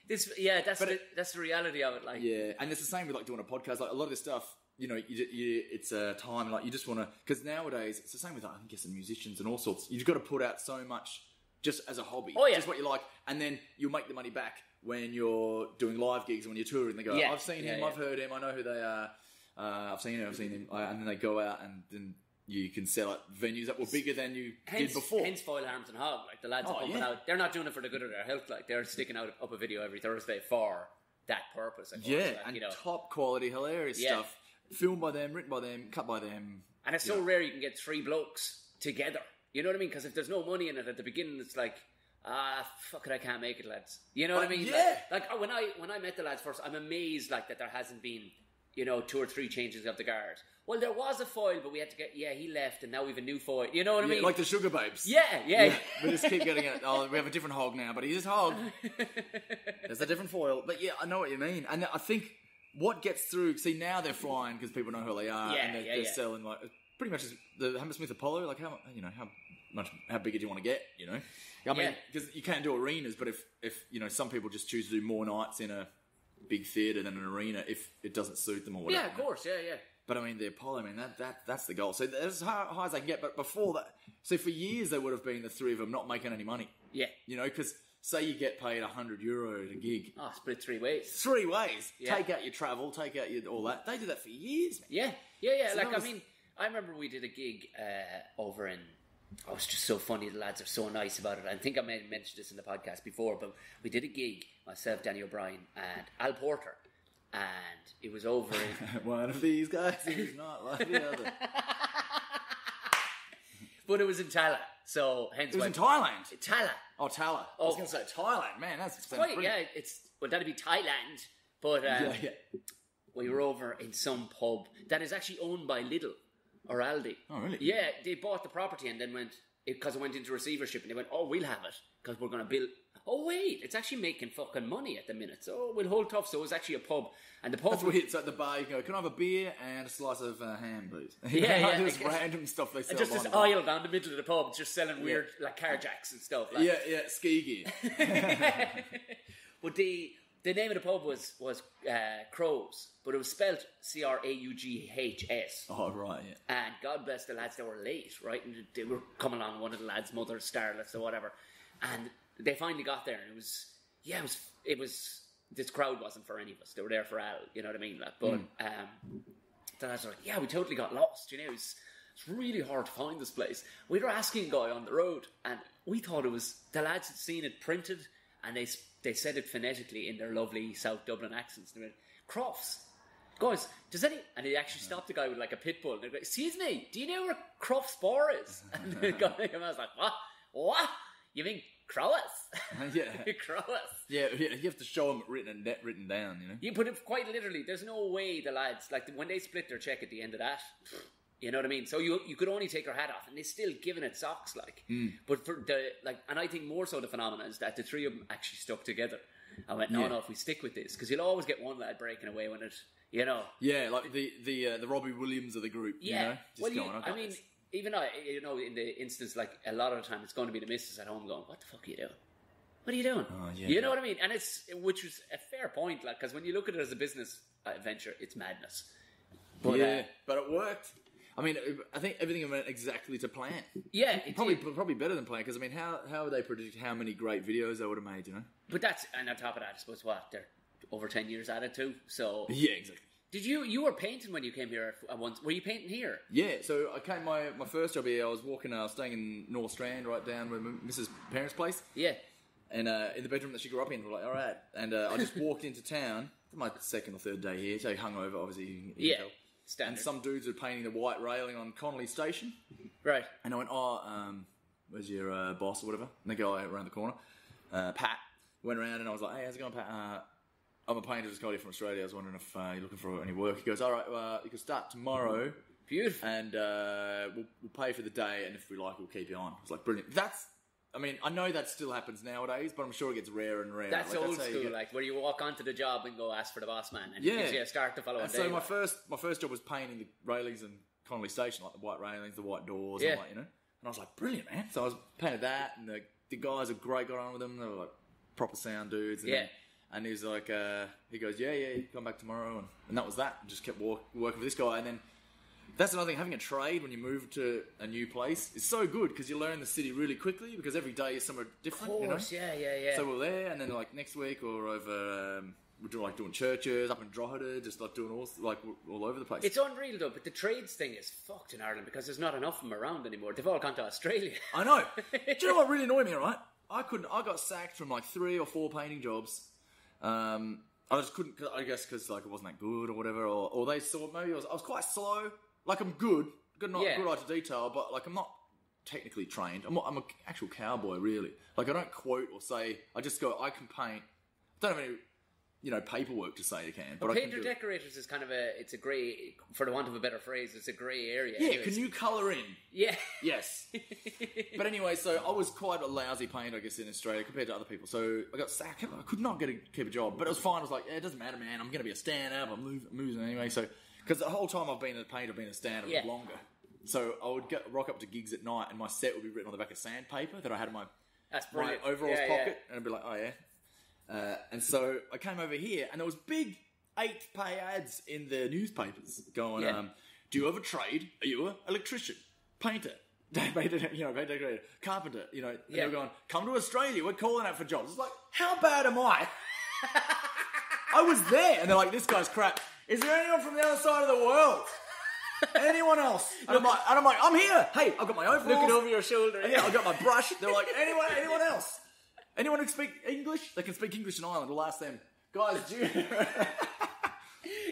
That's the reality of it. Like, Yeah, and it's the same with like doing a podcast. Like a lot of this stuff, it's a time like you just want to. Because nowadays it's the same with, I guess, musicians and all sorts. You've got to put out so much just as a hobby. Oh, yeah. Just what you like, and then you'll make the money back when you're doing live gigs and when you're touring. They go, Yeah. I've seen him, Yeah. I've heard him, I know who they are. I've seen him, and then they go out and then you can sell at venues that were bigger than you did before. Hence Foil Arms and Hog, like the lads are pumping yeah. out. They're not doing it for the good of their health. Like, they're sticking up a video every Thursday for that purpose. I suppose. Yeah, like, and top quality, hilarious stuff. Filmed by them, written by them, cut by them. And it's so rare you can get 3 blokes together. You know what I mean? Because if there's no money in it at the beginning, it's like, fuck it, I can't make it, lads. You know what I mean? Yeah. Like when I met the lads first, I'm amazed like that there hasn't been 2 or 3 changes of the guard. Well, there was a foil, but we had to get. Yeah, he left, and now we have a new foil. You know what I mean? Like the Sugar Babes. Yeah. We just keep getting it. Oh, we have a different hog now, but he's hog. There's a different foil. But yeah, I know what you mean. And I think what gets through. See, now they're flying because people know who they are, and they're selling like pretty much the Hammersmith Apollo. Like how big do you want to get? I mean, because you can't do arenas, but if some people just choose to do more nights in a big theatre than an arena if it doesn't suit them or whatever. Yeah, of course. Yeah. But I mean, the Apollo, that's the goal. So that's as high as they can get. But before that, so for years they would have been the 3 of them not making any money. Yeah. Because say you get paid €100 a gig. Oh, split 3 ways. 3 ways. Yeah. Take out your travel, take out all that. They do that for years, man. Yeah. So Like, I remember we did a gig over in. Oh, it's just so funny. The lads are so nice about it. I think I may have mentioned this in the podcast before, but we did a gig, myself, Danny O'Brien, and Al Porter. And it was over in... One of these guys is not like the other. But it was in Tala, so hence It was in Thailand? Tala. Oh, Tala. I was going to say Thailand. Man, that's... Quite, that'd be Thailand. But we were over in some pub that is actually owned by Lidl or Aldi. Oh, really? Yeah, they bought the property and then because it went into receivership, and they went, oh, we'll have it because we're going to build... Oh, wait, it's actually making fucking money at the minute. So we'll hold tough. So it was actually a pub. And the pub... That's weird. So at the bar, you go, can I have a beer and a slice of ham, please? Yeah. Just random stuff they sell. And just this aisle down the middle of the pub, just selling weird, like, carjacks and stuff. Like. Yeah, ski gear. But the name of the pub was Crows, but it was spelled Craughs. Oh, right, yeah. And God bless the lads, they were late, right? And they were coming along, one of the lads' mother's starlets or whatever. And they finally got there, and it was this crowd wasn't for any of us. They were there for Al, you know what I mean? Like, but the lads were like, yeah, we totally got lost, you know. It's really hard to find this place. We were asking a guy on the road, and we thought it was, the lads had seen it printed, and they said it phonetically in their lovely South Dublin accents. They went, Crofts. Guys, does any... And he actually stopped the guy with like a pit bull. And they're like, excuse me, do you know where Crofts Bar is? And the guy was like, what? What? You mean Croas? Yeah. Croas. Yeah, you have to show them written down, you know? You put it quite literally. There's no way the lads, like when they split their check at the end of that, you know what I mean? So you could only take your hat off, and they're still giving it socks, like. But for the, like, and I think more so the phenomenon is that the three of them actually stuck together. I went, no, if we stick with this, because you'll always get one lad breaking away when it, you know. Yeah, like the Robbie Williams of the group, you know? Just well, I mean, even you know, in the instance, like, a lot of the time it's going to be the missus at home going, what the fuck are you doing? What are you doing? Oh, yeah, you know what I mean? And which was a fair point, like, because when you look at it as a business venture, it's madness. But, but it worked. I mean, I think everything went exactly to plan. Yeah, probably better than plan, because I mean, how would they predict how many great videos they would have made? You know. But and on top of that, I suppose they're over 10 years at it too. So yeah, exactly. Did you were painting when you came here at once? Were you painting here? Yeah, so I came my first job here. I was staying in North Strand, right down with Mrs. Parents' place. Yeah. And in the bedroom that she grew up in, we're like, all right. And I just walked into town. My second or third day here, so hungover, obviously. You can tell. Standard. And some dudes were painting the white railing on Connolly Station. Right. And I went, where's your boss or whatever? And the guy around the corner, Pat, went around and I was like, hey, how's it going, Pat? I'm a painter, just got here from Australia. I was wondering if you're looking for any work. He goes, all right, you can start tomorrow. Beautiful. And we'll pay for the day, and if we like, we'll keep you on. I was like, brilliant. I mean, I know that still happens nowadays, but I'm sure it gets rarer and rarer. That's old school, like where you walk onto the job and go ask for the boss man, and he gives you a start to follow. And so my first job was painting the railings in Connolly Station, like the white railings, the white doors, and like, you know. And I was like, brilliant, man. So I was painted that, and the guys are great. Got on with them. They were like proper sound dudes. And and he was like, he goes, yeah, come back tomorrow, and that was that. And just kept working with this guy, and then. That's another thing, having a trade when you move to a new place is so good because you learn the city really quickly because every day is somewhere different. Of course, you know? yeah. So we're there, and then like next week or over, we're doing churches up in Drogheda, just like doing all over the place. It's unreal though, but the trades thing is fucked in Ireland because there's not enough of them around anymore. They've all gone to Australia. I know. Do you know what really annoyed me? Right, I got sacked from like 3 or 4 painting jobs. I just couldn't. I guess because like it wasn't that good or whatever, or they saw maybe I was quite slow. Like I'm good eye to detail, but like I'm not technically trained. I'm an actual cowboy, really. Like I don't quote or say. I just go. I can paint. I don't have any, paperwork to say I can. But painter decorators is kind of it's a grey, for the want of a better phrase, it's a grey area. Yeah, anyways. Can you colour in? Yeah. Yes. But anyway, so I was quite a lousy painter, I guess, in Australia compared to other people. So I got sacked. I could not keep a job, but it was fine. I was like, it doesn't matter, man. I'm going to be a stand-up. I'm losing anyway. So. Because the whole time I've been a painter, I've been a stand-up longer. So I would rock up to gigs at night and my set would be written on the back of sandpaper that I had in my overalls pocket. And I'd be like, oh yeah. And so I came over here and there was big 8-pay ads in the newspapers going, do you have a trade? Are you an electrician? Painter? Painter decorator? Carpenter? And they were going, come to Australia, we're calling out for jobs. It's like, how bad am I? I was there. And they're like, this guy's crap. Is there anyone from the other side of the world? Anyone else? And I'm like, I'm here. Hey, I've got my overalls. Looking over your shoulder. Yeah, I've got my brush. They're like, anyone else? Anyone who speak English? They can speak English in Ireland. We'll ask them. Guys, do you...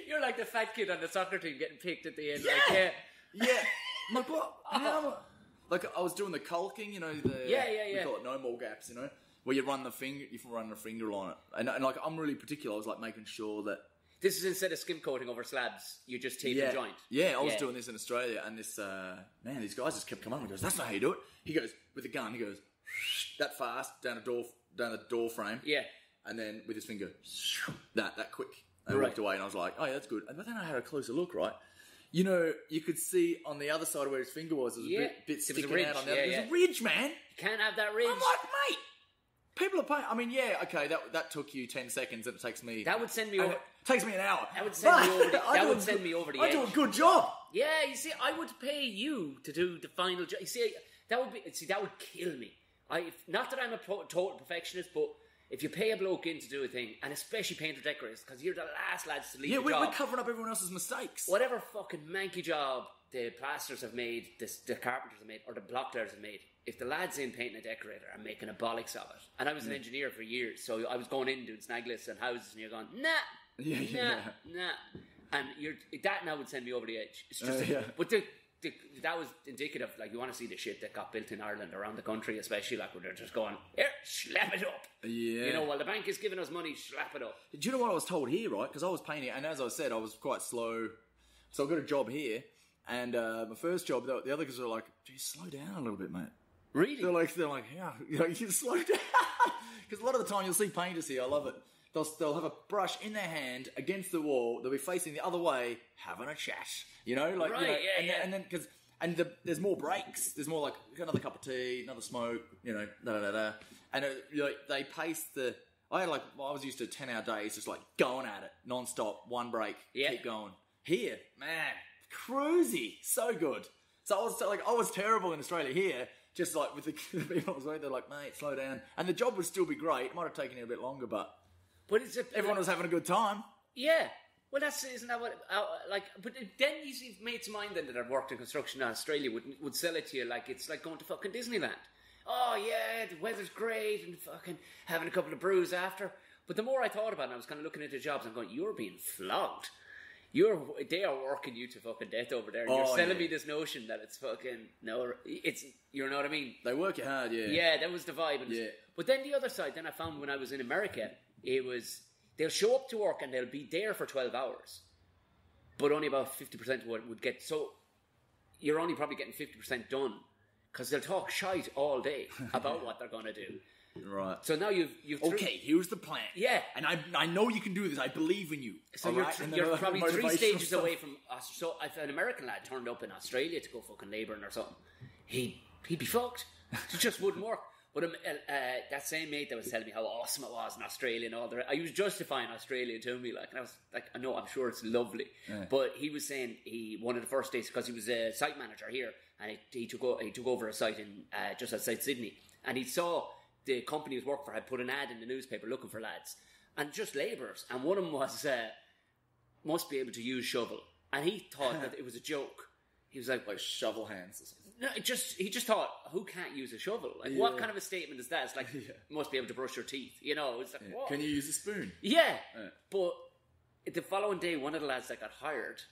You're like the fat kid on the soccer team getting picked at the end. Yeah. I'm like, what? Like, I was doing the caulking, we call it no more gaps, where you run the finger on it. And like, I'm really particular. I was like making sure that this is instead of skim coating over slabs, you just tape the joint. Yeah, I was doing this in Australia, and this these guys just kept coming on. He goes, "That's not how you do it." He goes with a gun. He goes that fast down the door frame. Yeah, and then with his finger that quick. And I walked away, and I was like, "Oh yeah, that's good." But then I had a closer look, right? You could see on the other side of where his finger was, there was a bit sticking out on the other. There's a ridge, man. You can't have that ridge. I'm like, mate. People are paying. I mean, okay, that took you 10 seconds, and it takes me. That would send me over. It takes me an hour. That would send me over. That would send me over the edge. I do a good job. Yeah, you see, I would pay you to do the final job. You see, that would kill me. Not that I'm a total perfectionist, but if you pay a bloke in to do a thing, and especially painter decorators, because you're the last lads to leave Yeah, the we're job. covering up everyone else's mistakes. Whatever fucking manky job the plasters have made, the carpenters have made, or the block layers have made, if the lads in painting a decorator are making a bollocks of it, and I was an engineer for years, so I was going in doing snag lists and houses, and you're going, nah, and that now would send me over the edge. It's just, but that was indicative. Like, you want to see the shit that got built in Ireland around the country, especially like where they're just going, here, slap it up. Yeah. You know, while the bank is giving us money, slap it up. Do you know what I was told here, right? Because I was painting, and as I said, I was quite slow. So I got a job here, and my first job, the other guys were like, geez, slow down a little bit, mate. Really? They're like, yeah, you slow down. Because a lot of the time you'll see painters here, I love it. They'll have a brush in their hand against the wall. They'll be facing the other way, having a chat. You know, like, right, you know, yeah, and then there's more breaks. There's more like another cup of tea, another smoke. You know, and they pace the. I was used to 10-hour days, just like going at it non-stop, one break, keep going. Here, man, cruisy, so good. So I was terrible in Australia. Here, just like with the people I was with, they're like, mate, slow down, and the job would still be great. It might have taken you a bit longer, but everyone was having a good time. Yeah. Well, isn't that what, but then these mates of mine then that have worked in construction in Australia would sell it to you like it's like going to fucking Disneyland. Oh, yeah, the weather's great and fucking having a couple of brews after. But the more I thought about it, I was kind of looking at the jobs and going, you're being flogged. They are working you to fucking death over there. And you're selling me this notion that it's fucking, you know what I mean? They work you hard, yeah. Yeah, that was the vibe. But then the other side, then I found when I was in America, it was, they'll show up to work and they'll be there for 12 hours. But only about 50% of what would get, so you're only probably getting 50% done. Because they'll talk shite all day about what they're going to do. Right. So now you've okay, here's the plan. Yeah. And I know you can do this. I believe in you. So you're probably 3 stages away from us. So if an American lad turned up in Australia to go fucking labouring or something, he'd be fucked. It just wouldn't work. But that same mate that was telling me how awesome it was in Australia and all that, I was justifying Australia to me, like, and I was like, I know, I'm sure it's lovely. Yeah. But he was saying one of the first days, because he was a site manager here, and he took over a site in just outside Sydney, and he saw the company he was working for had put an ad in the newspaper looking for lads, and just labourers, and one of them was must be able to use shovel, and he thought that it was a joke. He was like shovel hands or something. No, he just thought, who can't use a shovel? Like, what kind of a statement is that? It's like, you must be able to brush your teeth. You know, it's like, what? Can you use a spoon? Yeah. But the following day, one of the lads that got hired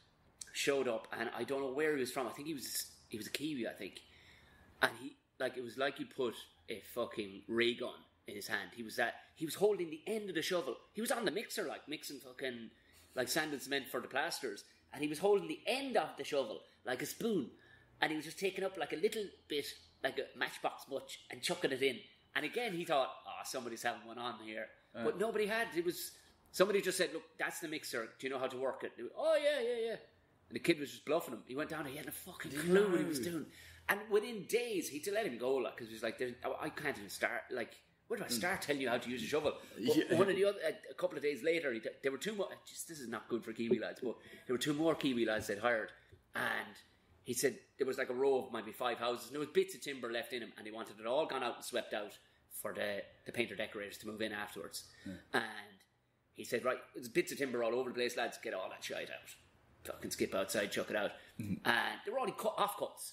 showed up, and I don't know where he was from. I think he was a Kiwi, I think. And it was like you put a fucking ray gun in his hand. He was holding the end of the shovel. He was on the mixer, like, mixing fucking, like, sand and cement for the plasters. And he was holding the end of the shovel, like a spoon. And he was just taking up like a little bit, like a matchbox much, and chucking it in. And again, he thought, somebody's having one on here. But nobody had. Somebody just said, look, that's the mixer. Do you know how to work it? Oh, yeah. And the kid was just bluffing him. He went down and he had a fucking clue what he was doing. And within days, he had to let him go, like, because he was like, I can't even start, like, where do I start telling you how to use a shovel? But one of the other, a couple of days later, there were two more, this is not good for Kiwi lads, but there were two more Kiwi lads they'd hired. And he said there was like a row of maybe 5 houses, and there was bits of timber left in them, and he wanted it all gone out and swept out for the painter decorators to move in afterwards. And he said, right, there's bits of timber all over the place, lads, get all that shite out. Fucking skip outside, chuck it out. And they were only offcuts.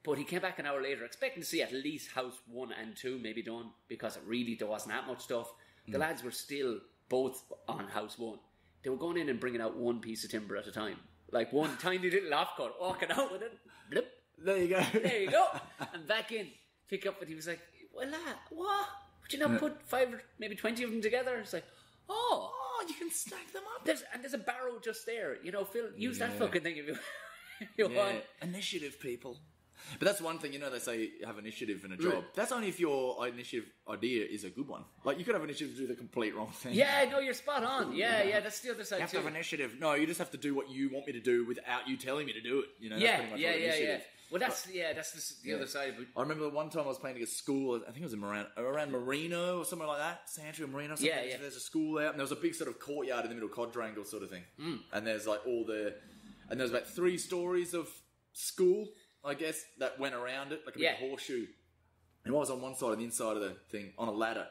But he came back an hour later, expecting to see at least house 1 and 2 maybe done, because there wasn't that much stuff. The lads were still both on house 1. They were going in and bringing out one piece of timber at a time. Like one tiny little offcut, walking out with it. Blip. There you go. And back in, pick up, and he was like, well, what? Would you not put 5 or maybe 20 of them together? It's like, oh, you can stack them up. There's a barrow just there. You know, Phil, use that fucking thing if you want. Initiative, people. But that's one thing, they say have initiative in a job. That's only if your initiative idea is a good one. Like, you could have initiative to do the complete wrong thing. Yeah, no, you're spot on. Yeah, that's the other side. You have to have initiative. No, you just have to do what you want me to do without you telling me to do it. That's pretty much initiative. Well, that's the other side. But I remember one time I was painting a school, I think it was around Marino or something like that, Santa Marino or something. Yeah. So there's a school there, and there was a big sort of courtyard in the middle, quadrangle sort of thing. And there's like and there's about 3 stories of school, I guess, that went around it, like a big horseshoe. And I was on one side of the inside of the thing, on a ladder,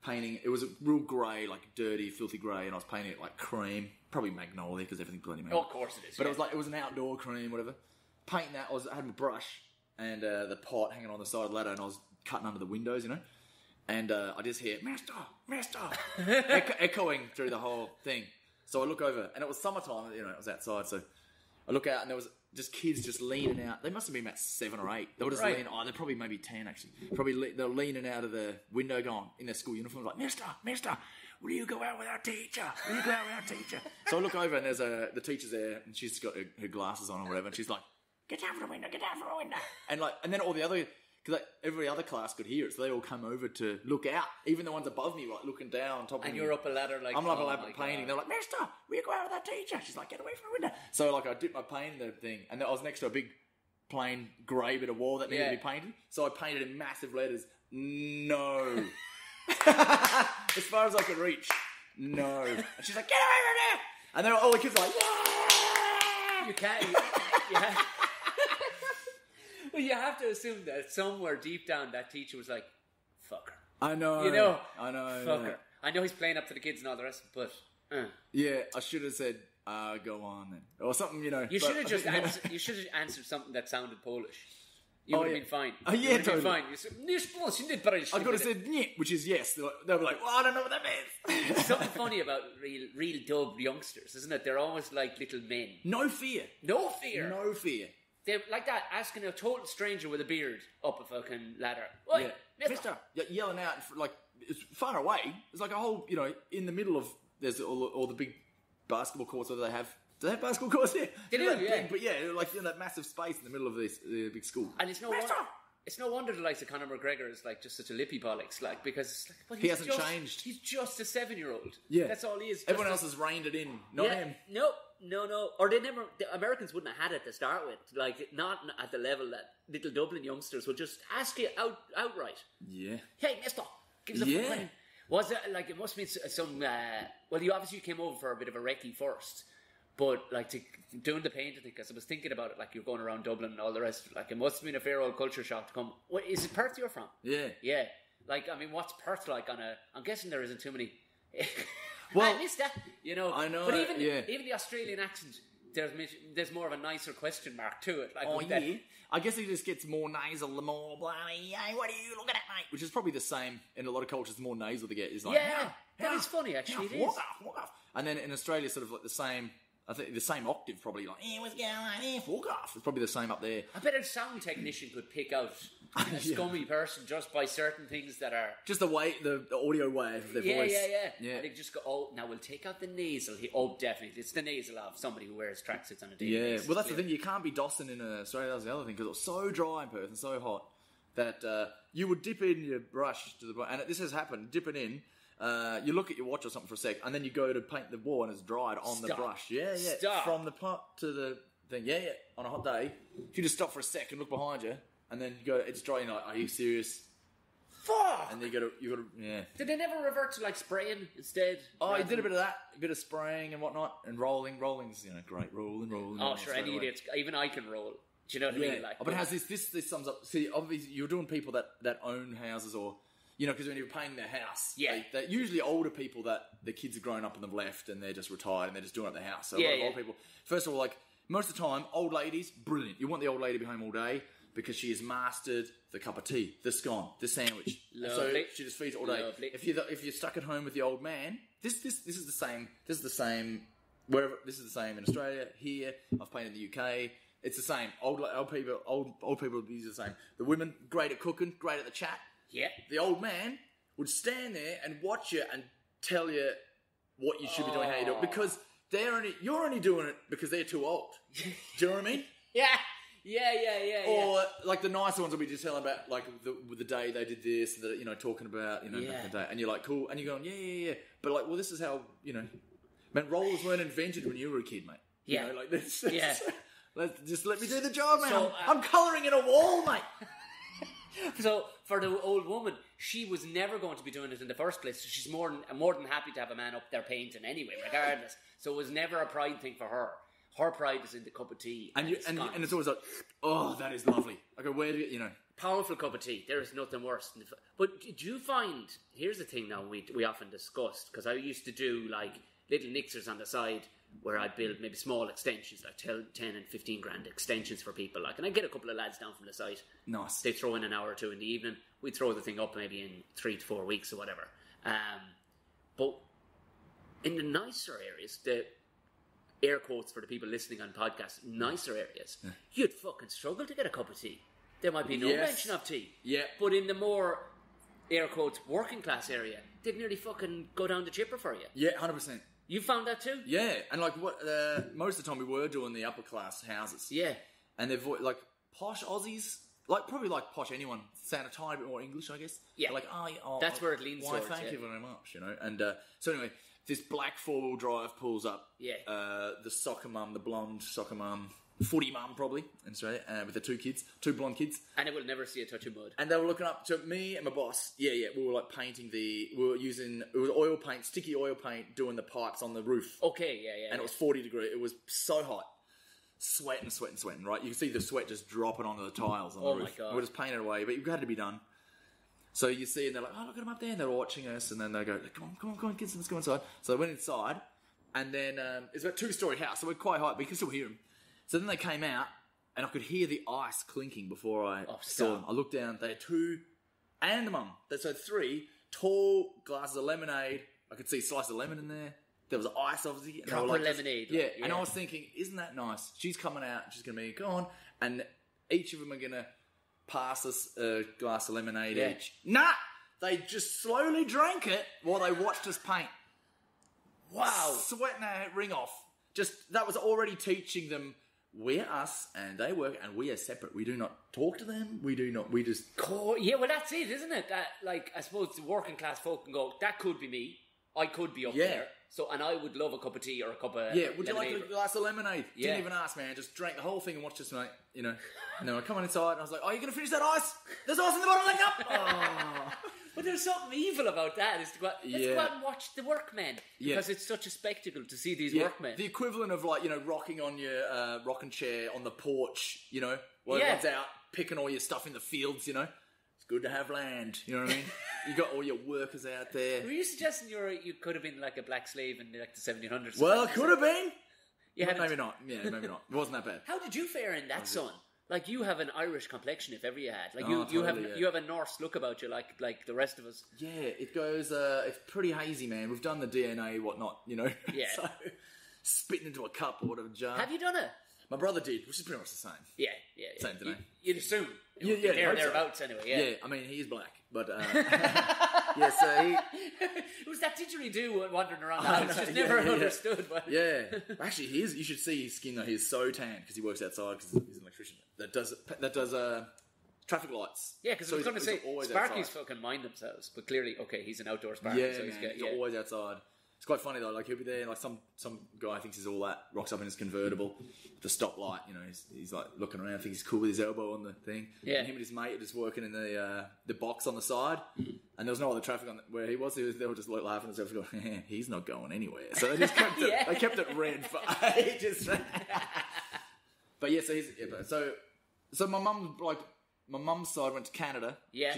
painting. It was a real grey, like dirty, filthy grey, and I was painting it like cream, probably magnolia because everything bloody magnolia. Oh, of course it is. But it was an outdoor cream, whatever. Painting that, I had my brush and the pot hanging on the side of the ladder, and I was cutting under the windows, and I just hear Mister, echoing through the whole thing. So I look over, and it was summertime. It was outside, so I look out, and there was just kids just leaning out. They must have been about 7 or 8. They were just leaning. Oh, they're probably maybe 10 actually. They're leaning out of the window, going in their school uniforms, like Mister, will you go out with our teacher? Will you go out with our teacher? So I look over, and there's the teacher's there, and she's got her glasses on or whatever, and she's like, get out from the window, and then all the other. Because every other class could hear it, so they all come over to look out. Even the ones above me, like looking down on top of me. And you're up a ladder, like I'm up a ladder painting. They're like, Mister, will you go out with that teacher? She's like, get away from the window. So like I dipped my paint in the thing, and I was next to a big plain grey bit of wall that needed to be painted. So I painted in massive letters, no. As far as I could reach, no. And she's like, get away from there. And then all the kids are like, yeah. You can't. Yeah. Well, you have to assume that somewhere deep down that teacher was like, fuck her. I know. I know. Fuck her. I know he's playing up to the kids and all the rest, but... Yeah, I should have said, go on then. Or something, You should have just answered, you should have answered something that sounded Polish. You would have been fine. Oh, yeah, totally. Been fine. You said, I could have said, "Niet," which is yes. They'll be like, well, I don't know what that means. There's something funny about real dub youngsters, isn't it? They're always like little men. No fear. No fear. No fear. They're like that, asking a total stranger with a beard up a fucking ladder. Oi, mister. Yelling out, like, it's far away. It's like a whole, in the middle of, there's all the big basketball courts that they have. Do they have basketball courts there? They do, yeah. Big, but yeah, like in that massive space in the middle of this big school. And it's no wonder the likes of Conor McGregor is like just such a lippy bollocks, like, because it's like, but he hasn't changed. He's just a 7-year-old. Yeah. That's all he is. Everyone else has reined it in, not him. No. Or the Americans wouldn't have had it to start with. Like, not at the level that little Dublin youngsters would just ask you outright. Yeah. Hey, mister, give us a fucking... Was it, like, it must have been some... well, you obviously came over for a bit of a recce first. But, like, doing the painting thing, because I was thinking about it, like, you're going around Dublin and all the rest. Like, it must have been a fair old culture shock to come... What, is it Perth you're from? Yeah. Yeah. Like, I mean, what's Perth like on a... I'm guessing there isn't too many... Well, I missed that, I know. But even the Australian accent, there's more of a nicer question mark to it. Like, I guess it just gets more nasal, the more bloody, hey, what are you looking at, mate? Which is probably the same in a lot of cultures. The more nasal they get is like, that is funny, actually. It walk off. And then in Australia, sort of like the same. I think the same octave probably, like, what's going on? Walk off. It's probably the same up there. I bet a sound technician could pick out a scummy person just by certain things that are... Just the way, the audio wave of their voice. Yeah. And they just go, now we'll take out the nasal. Definitely. It's the nasal of somebody who wears tracksuits on a daily basis. Well, that's the thing. You can't be dossing in Australia. That's the other thing, because it was so dry in Perth and so hot that you would dip in your brush to the... And this has happened. Dip it in. You look at your watch or something for a sec, and then you go to paint the wall, and it's dried on the brush. Yeah. Stop. From the pot to the thing. Yeah. On a hot day, if you just stop for a sec and look behind you, and then you go, it's dry. You're like, are you serious? Fuck. And then you got to. Yeah. Did they never revert to like spraying instead? Oh, he did a bit of that, a bit of spraying and whatnot, and rolling. Rolling's great. Rolling. Oh, sure. Any idiots. Even I can roll. Do you know what I mean? Like, but it has this sums up. See, obviously, you're doing people that own houses or. Because when you're painting their house, they're usually older people that the kids have grown up and they've left and they're just retired and they're just doing up their house. So a lot of old people, first of all, like most of the time, old ladies, brilliant. You want the old lady to be home all day because she has mastered the cup of tea, the scone, the sandwich. So she just feeds it all day. Lovely. If you're stuck at home with the old man, this is the same. This is the same wherever. This is the same in Australia. Here, I've painted in the UK. It's the same. Old people use the same. The women, great at cooking, great at the chat. Yeah. The old man would stand there and watch you and tell you what you should be doing, how you do it, because you're only doing it because they're too old. Do you know what I mean? Yeah. Or like the nicer ones will be just telling about like the day they did this, talking about back in the day, and you're like cool, and you're going yeah. But like, well, this is how man, rollers weren't invented when you were a kid, mate. Yeah. Like this. Yeah. Just let me do the job, man. So, I'm colouring in a wall, mate. So for the old woman, she was never going to be doing it in the first place. So she's more than happy to have a man up there painting anyway, regardless. So it was never a pride thing for her. Her pride is in the cup of tea, and it's always like, oh, that is lovely. I go, where do you Powerful cup of tea. There is nothing worse. But did you find? Here's the thing. Now we often discussed, because I used to do like little nixers on the side where I'd build maybe small extensions, like 10 and 15 grand extensions for people. Like, and I'd get a couple of lads down from the site. Nice. They'd throw in an hour or two in the evening. We'd throw the thing up maybe in 3 to 4 weeks or whatever. But in the nicer areas, the air quotes for the people listening on podcasts, nicer areas, you'd fucking struggle to get a cup of tea. There might be no mention of tea. Yeah. But in the more, air quotes, working class area, they'd nearly fucking go down the chipper for you. Yeah, 100%. You found that too? Yeah, and like what most of the time we were doing the upper class houses. Yeah. And they're like posh Aussies, like probably like posh anyone, sound a tiny bit more English, I guess. Yeah. They're like, that's where it leans towards. Thank you very much, you know. And so anyway, this black 4-wheel drive pulls up. Yeah. The soccer mum, the blonde soccer mum, footy mum probably in Australia, with the 2 blonde kids. And it will never see a touch of mud. And they were looking up to me and my boss. Yeah, we were like painting we were using, it was oil paint, sticky oil paint, doing the pipes on the roof. Okay, yeah. And it was 40 degrees. It was so hot. Sweating, right? You can see the sweat just dropping onto the tiles on the roof. Oh my God. We're just painting it away, but it had to be done. So you see, and they're like, oh, look at them up there. And they're watching us, and then they go, come on, kids, let's go inside. So they went inside, and then it's about a 2-story house, so we're quite high, but you can still hear them. So then they came out, and I could hear the ice clinking before I saw them. I looked down, they had 2, and the mum. So 3 tall glasses of lemonade. I could see a slice of lemon in there. There was ice, obviously. And proper lemonade. Yeah, and I was thinking, isn't that nice? She's coming out, she's going to be gone, and each of them are going to pass us a glass of lemonade each. Nah! They just slowly drank it while they watched us paint. Wow. Sweating their ring off. That was already teaching them, we're us and they work and we are separate. We do not talk to them. We just... Yeah, well that's it, isn't it? That, like, I suppose the working class folk can go, that could be me. I could be up there. So, and I would love a cup of tea or a cup of would you like a glass of lemonade? Yeah. Didn't even ask, man. Just drank the whole thing and watched us, mate. You know. And then I come on inside and I was like, are you going to finish that ice? There's ice in the bottom of the cup! Oh. But there's something evil about that. Is to go out, let's go out and watch the workmen. Because it's such a spectacle to see these workmen. The equivalent of, like, you know, rocking on your rocking chair on the porch, you know, while everyone's out picking all your stuff in the fields, you know. It's good to have land, you know what I mean? You got all your workers out there. Were you suggesting you could have been like a black slave in like the 1700s? Well, it could have been. But maybe not. Yeah, maybe not. It wasn't that bad. How did you fare in that, son? Like, you have an Irish complexion, if ever you had. Like, you have a Norse look about you, like the rest of us. Yeah, it goes. It's pretty hazy, man. We've done the DNA, whatnot, you know. Yeah. So, spitting into a cup or whatever jar. Have you done it? My brother did, which is pretty much the same. Yeah. Same today. You'd assume. Thereabouts, anyway. Yeah. Yeah, I mean, he is black, but yeah. So he. It was that didgeridoo wandering around the house. Just never understood. But yeah, actually, he is. You should see his skin though. He's so tan because he works outside because he's an electrician that does traffic lights. Yeah, because I was going to say Sparky's fucking mind themselves, but clearly, okay, he's an outdoor Sparky. Yeah, so he's always outside. It's quite funny though. Like he'll be there, like some guy thinks he's all that, rocks up in his convertible, the stoplight. You know, he's like looking around, thinks he's cool with his elbow on the thing. Yeah. And him and his mate are just working in the box on the side, and there was no other traffic on where he was. They were just like laughing at themselves, going, "He's not going anywhere." So they just kept it. They kept it red for ages. But yeah, so my mum's side went to Canada. Yeah.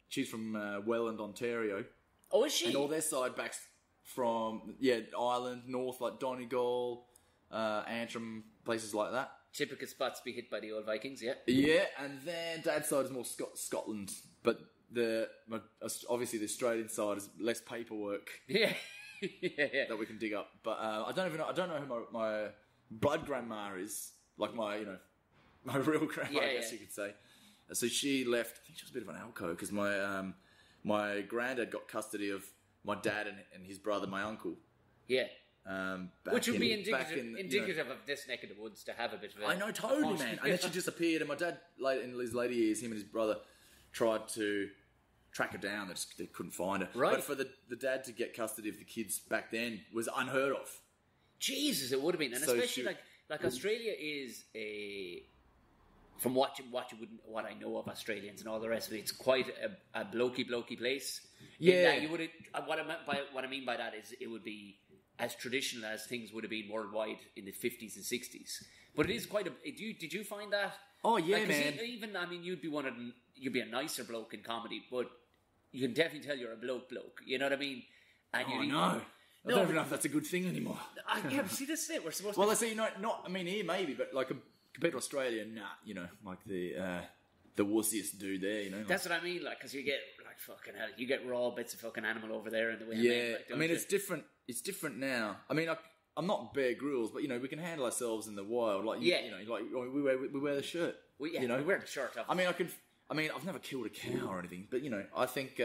She's from Welland, Ontario. Oh, is she? And all their side backs from Ireland, north like Donegal, Antrim, places like that. Typical spots to be hit by the old Vikings, yeah. Yeah, and then Dad's side is more Scotland, but obviously the Australian side is less paperwork. Yeah, that we can dig up. But I don't know who my blood grandma is, like my real grandma, I guess you could say. So she left. I think she was a bit of an alco because my granddad got custody of my dad and his brother, my uncle. Yeah. Which would be indicative of this neck of the woods to have a bit of a... I know, totally, man. And then she disappeared, and my dad, in his later years, him and his brother tried to track her down. They couldn't find her. Right. But for the dad to get custody of the kids back then was unheard of. Jesus, it would have been. And so especially, like Australia is a... From what I know of Australians and all the rest of it, it's quite a blokey place. Yeah, you would. What I mean by that is it would be as traditional as things would have been worldwide in the 50s and 60s. But it is quite a. Did you find that? Oh yeah, man. Even you'd be one of them. you'd be a nicer bloke in comedy, but you can definitely tell you're a bloke. You know what I mean? And I don't even know if that's a good thing anymore. Yeah, but see, this is it. We're supposed to. Well, I see. Not. I mean, here maybe, but like compared to Australia, like the wussiest dude there. That's what I mean. Like, because you get like fucking hell, you get raw bits of fucking animal over there in the way. Yeah, I mean, it's different. It's different now. I mean, I'm not Bear Grylls, but we can handle ourselves in the wild. Like, like we wear the shirt. We wear the shirt. Obviously. I mean, I've never killed a cow or anything, but I think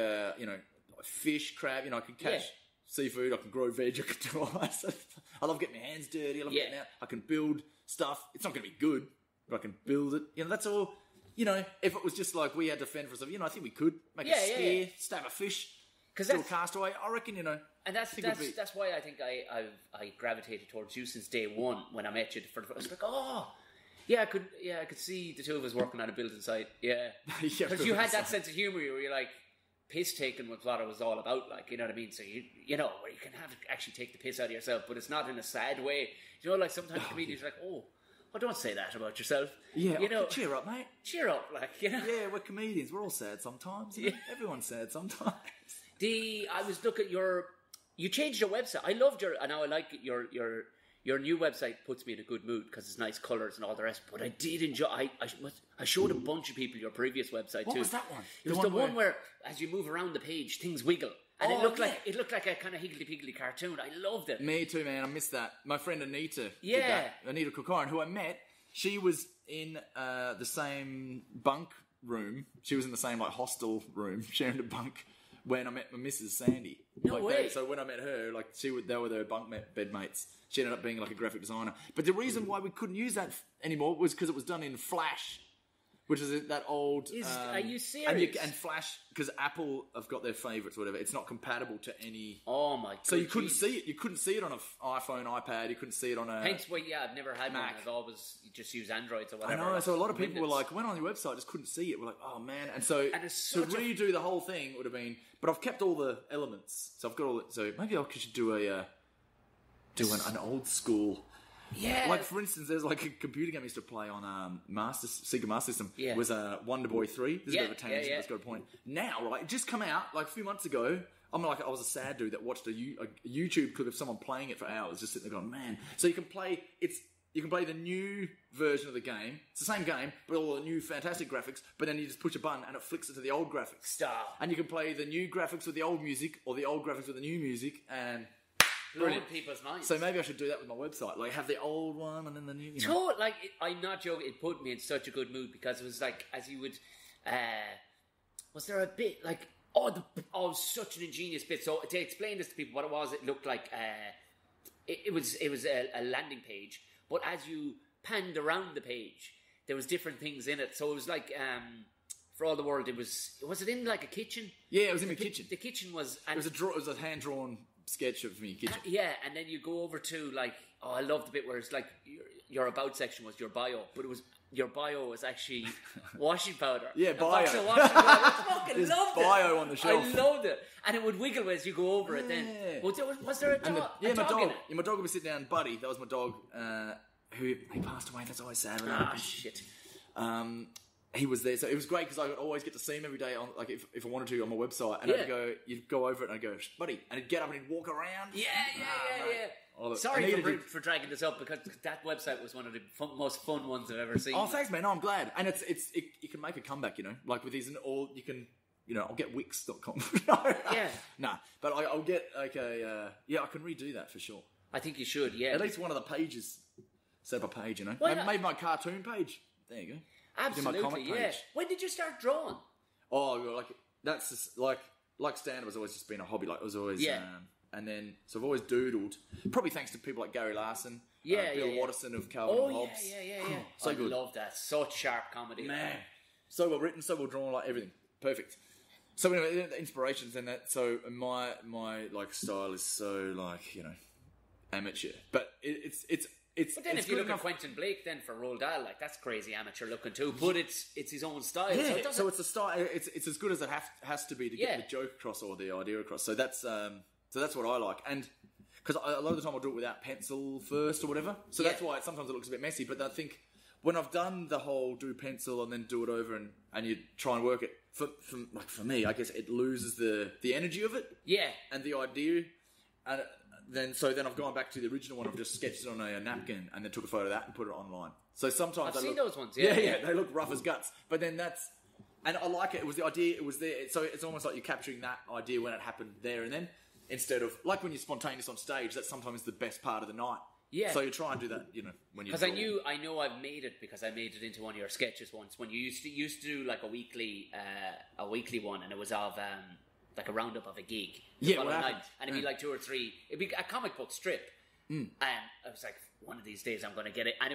fish, crab. I can catch seafood. I can grow veg. I can do all that stuff. I love getting my hands dirty. I love getting out. I can build stuff. It's not going to be good, but I can build it. That's all. If it was just like we had to fend for ourselves, I think we could make a spear, stab a fish, do a castaway. I reckon, And that's why I think I gravitated towards you since day one when I met you for the first. I was like, I could see the two of us working on a building site. Yeah, because you had that sense of humour where you're like, piss taking was what it was all about. Like, you know what I mean? So where you can actually take the piss out of yourself, but it's not in a sad way. Like sometimes comedians are like, oh, don't say that about yourself. Yeah, cheer up, mate. Cheer up, like, Yeah, we're comedians. We're all sad sometimes. Everyone's sad sometimes. I was looking at you changed your website. I loved and now I like your new website. Puts me in a good mood because it's nice colours and all the rest. But I did enjoy. I showed a bunch of people your previous website too. What was that one? It was the one where as you move around the page, things wiggle. And it looked like a kind of higgledy-piggledy cartoon. I loved it. Me too, man. I missed that. My friend Anita did that. Anita Kokoran, who I met, she was in the same bunk room. She was in the same hostel room, sharing a bunk, when I met my Mrs. Sandy. No way. So when I met her, they were their bunk bed mates. She ended up being like a graphic designer. But the reason why we couldn't use that anymore was because it was done in Flash. Which is that old... are you serious? And Flash, because Apple have got their favourites or whatever, it's not compatible to any... Oh my god. So you couldn't see it. You couldn't see it on an iPhone, iPad. You couldn't see it on a... Hence why, I've never had Mac. One. I've always just used Androids or whatever. I know, so a lot of people were like, went on your website, just couldn't see it. We're like, oh man. And so to redo the whole thing would have been... But I've kept all the elements. So I've got all... So maybe I should do an old school... Yeah. Like, for instance, there's like a computer game I used to play on Sega Master System. Yeah. Was Wonder Boy 3. This is a bit of a tangent, but it's got a point. Now, right, it just come out like a few months ago. I was a sad dude that watched a YouTube clip of someone playing it for hours, just sitting there going, man. So you can play the new version of the game. It's the same game, but all the new fantastic graphics. But then you just push a button and it flicks it to the old graphics. Stop. And you can play the new graphics with the old music, or the old graphics with the new music, and... Blowing people's minds. So maybe I should do that with my website. Like, have the old one and then the new. I'm not joking. It put me in such a good mood because it was like, as you would, was there a bit like, such an ingenious bit. So to explain this to people, what it was, it looked like, it was a landing page, but as you panned around the page, there was different things in it. So it was like, for all the world, was it in like a kitchen? Yeah, it was in the kitchen. The kitchen was. It was a hand drawn sketch of me kitchen. And then you go over to like, I love the bit where it's like your about section was your bio, but your bio was actually washing powder. Yeah, bio. A box of washing powder. I fucking loved bio on the shelf. I loved it, and it would wiggle as you go over it. Then was there a dog? My dog. Yeah, my dog would be sitting down. Buddy, that was my dog. Who he passed away. That's always sad. Shit. He was there, so it was great because I would always get to see him every day on, like, if I wanted to, on my website, and you'd go over it and I'd go, buddy, and he'd get up and he'd walk around. Yeah. Sorry for dragging this up because that website was one of the most fun ones I've ever seen. Oh, thanks, man. No, I'm glad. And it you can make a comeback, like with these, and all you can, I'll get Wix.com. Nah, but I'll get like I can redo that for sure. I think you should. Yeah, at least one of the pages, set up a page. Maybe my cartoon page. There you go. Absolutely, yeah. When did you start drawing? Oh, like that's just, like stand-up has always just been a hobby. Like it was always, and then so I've always doodled. Probably thanks to people like Gary Larson, Bill Watterson of Calvin and Hobbes. Yeah. So good. I love that. Such sharp comedy, man. So well written, so well drawn, like everything perfect. So anyway, the inspirations and that. So my like style is so like amateur, but it's. But then if you look at Quentin Blake then for Roald Dahl, like that's crazy amateur looking too. But it's his own style. Yeah, so it's a style. It's as good as it has to be to get the joke across or the idea across. So that's what I like. And because a lot of the time I'll do it without pencil first or whatever. So that's why sometimes it looks a bit messy. But I think when I've done the whole do pencil and then do it over and you try and work it, for me, I guess it loses the energy of it. Yeah. And the idea. And then I've gone back to the original one. I've just sketched it on a napkin and then took a photo of that and put it online. So sometimes I've seen those ones. Yeah, they look rough as guts. But then and I like it. It was the idea. It was there. So it's almost like you're capturing that idea when it happened there and then, instead of like when you're spontaneous on stage. That's sometimes the best part of the night. Yeah. So you try and do that, when you. Because I know I've made it because I made it into one of your sketches once when you used to do like a weekly one, and it was of like a roundup of a gig. Yeah, what happened? Night, and it'd be like 2 or 3. It'd be a comic book strip, and I was like, one of these days I'm going to get it. And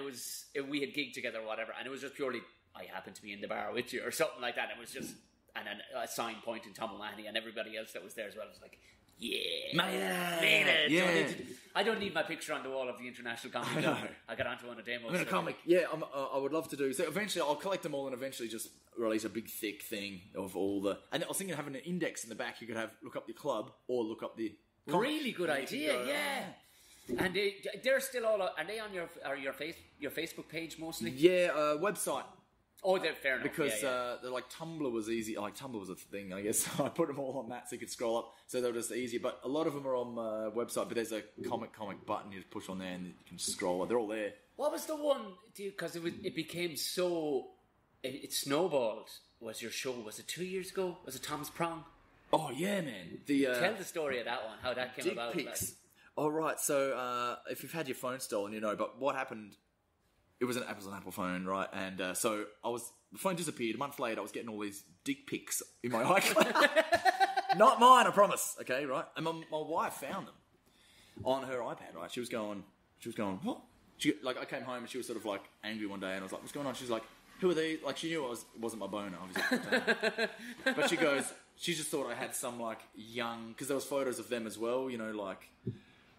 we had gigged together or whatever, and it was just purely I happened to be in the bar with you or something like that. It was just and then a sign pointing Tom O'Mahony and everybody else that was there as well. I was like. Yeah, made it. Yeah. I don't need my picture on the wall of the International Comedy Club. I got onto one of Damo. I'm in a comic. Yeah, I would love to do. So eventually, I'll collect them all and eventually just release a big, thick thing of all the. And I was thinking of having an index in the back. You could look up your club or look up the. Comic. Really good idea. Yeah. And they're still all. Are they on your Facebook page mostly? Yeah, website. Oh, they're fair enough. Because they're like Tumblr was easy. Like Tumblr was a thing, I guess. I put them all on that so you could scroll up. So they were just easier. But a lot of them are on my website. But there's a comic button you just push on there and you can scroll. They're all there. What was the one? Because it became so. It snowballed. Was your show? Was it 2 years ago? Was it Tom's Prong? Oh yeah, man. Tell the story of that one. How that came dick about. Pics. All right. So if you've had your phone stolen, But what happened? It was an Apple phone, right? And so the phone disappeared. A month later, I was getting all these dick pics in my iCloud. Not mine, I promise. Okay, right? And my wife found them on her iPad, right? She was going, what? I came home and she was sort of like angry one day, and I was like, what's going on? She's like, who are these? Like, she knew it wasn't my boner, obviously. But she goes, she just thought I had some like young, because there was photos of them as well, like.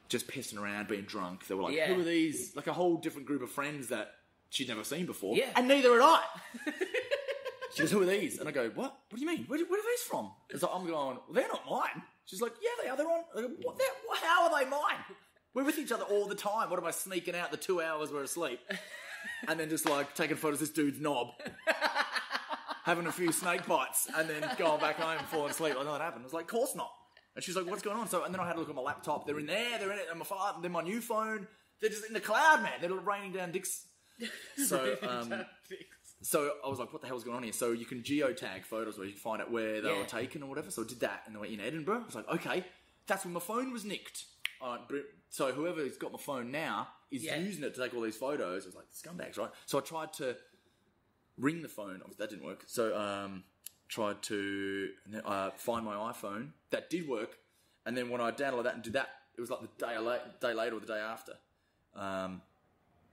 Just pissing around, being drunk. They were like, who are these? Like a whole different group of friends that she'd never seen before. Yeah. And neither had I. She goes, who are these? And I go, what? What do you mean? Where are these from? So I'm going, well, they're not mine. She's like, yeah, they are. They're on. I go, how are they mine? We're with each other all the time. What am I sneaking out the 2 hours we're asleep? And then just like taking photos of this dude's knob. Having a few snake bites. And then going back home and falling asleep. I know that happened. I was like, of course not. And she's like, what's going on? So, and then I had to look at my laptop. They're in there. They're in it. And my phone. Then my new phone. They're just in the cloud, man. They're raining down dicks. So, so I was like, what the hell's going on here? So you can geotag photos where you can find out where they were taken or whatever. So I did that. And they were in Edinburgh. I was like, okay, that's when my phone was nicked. So whoever's got my phone now is using it to take all these photos. It was like, scumbags, right? So I tried to ring the phone. Obviously, that didn't work. So, tried to find my iPhone. That did work. And then when I downloaded that and did that, it was like the day later or the day after.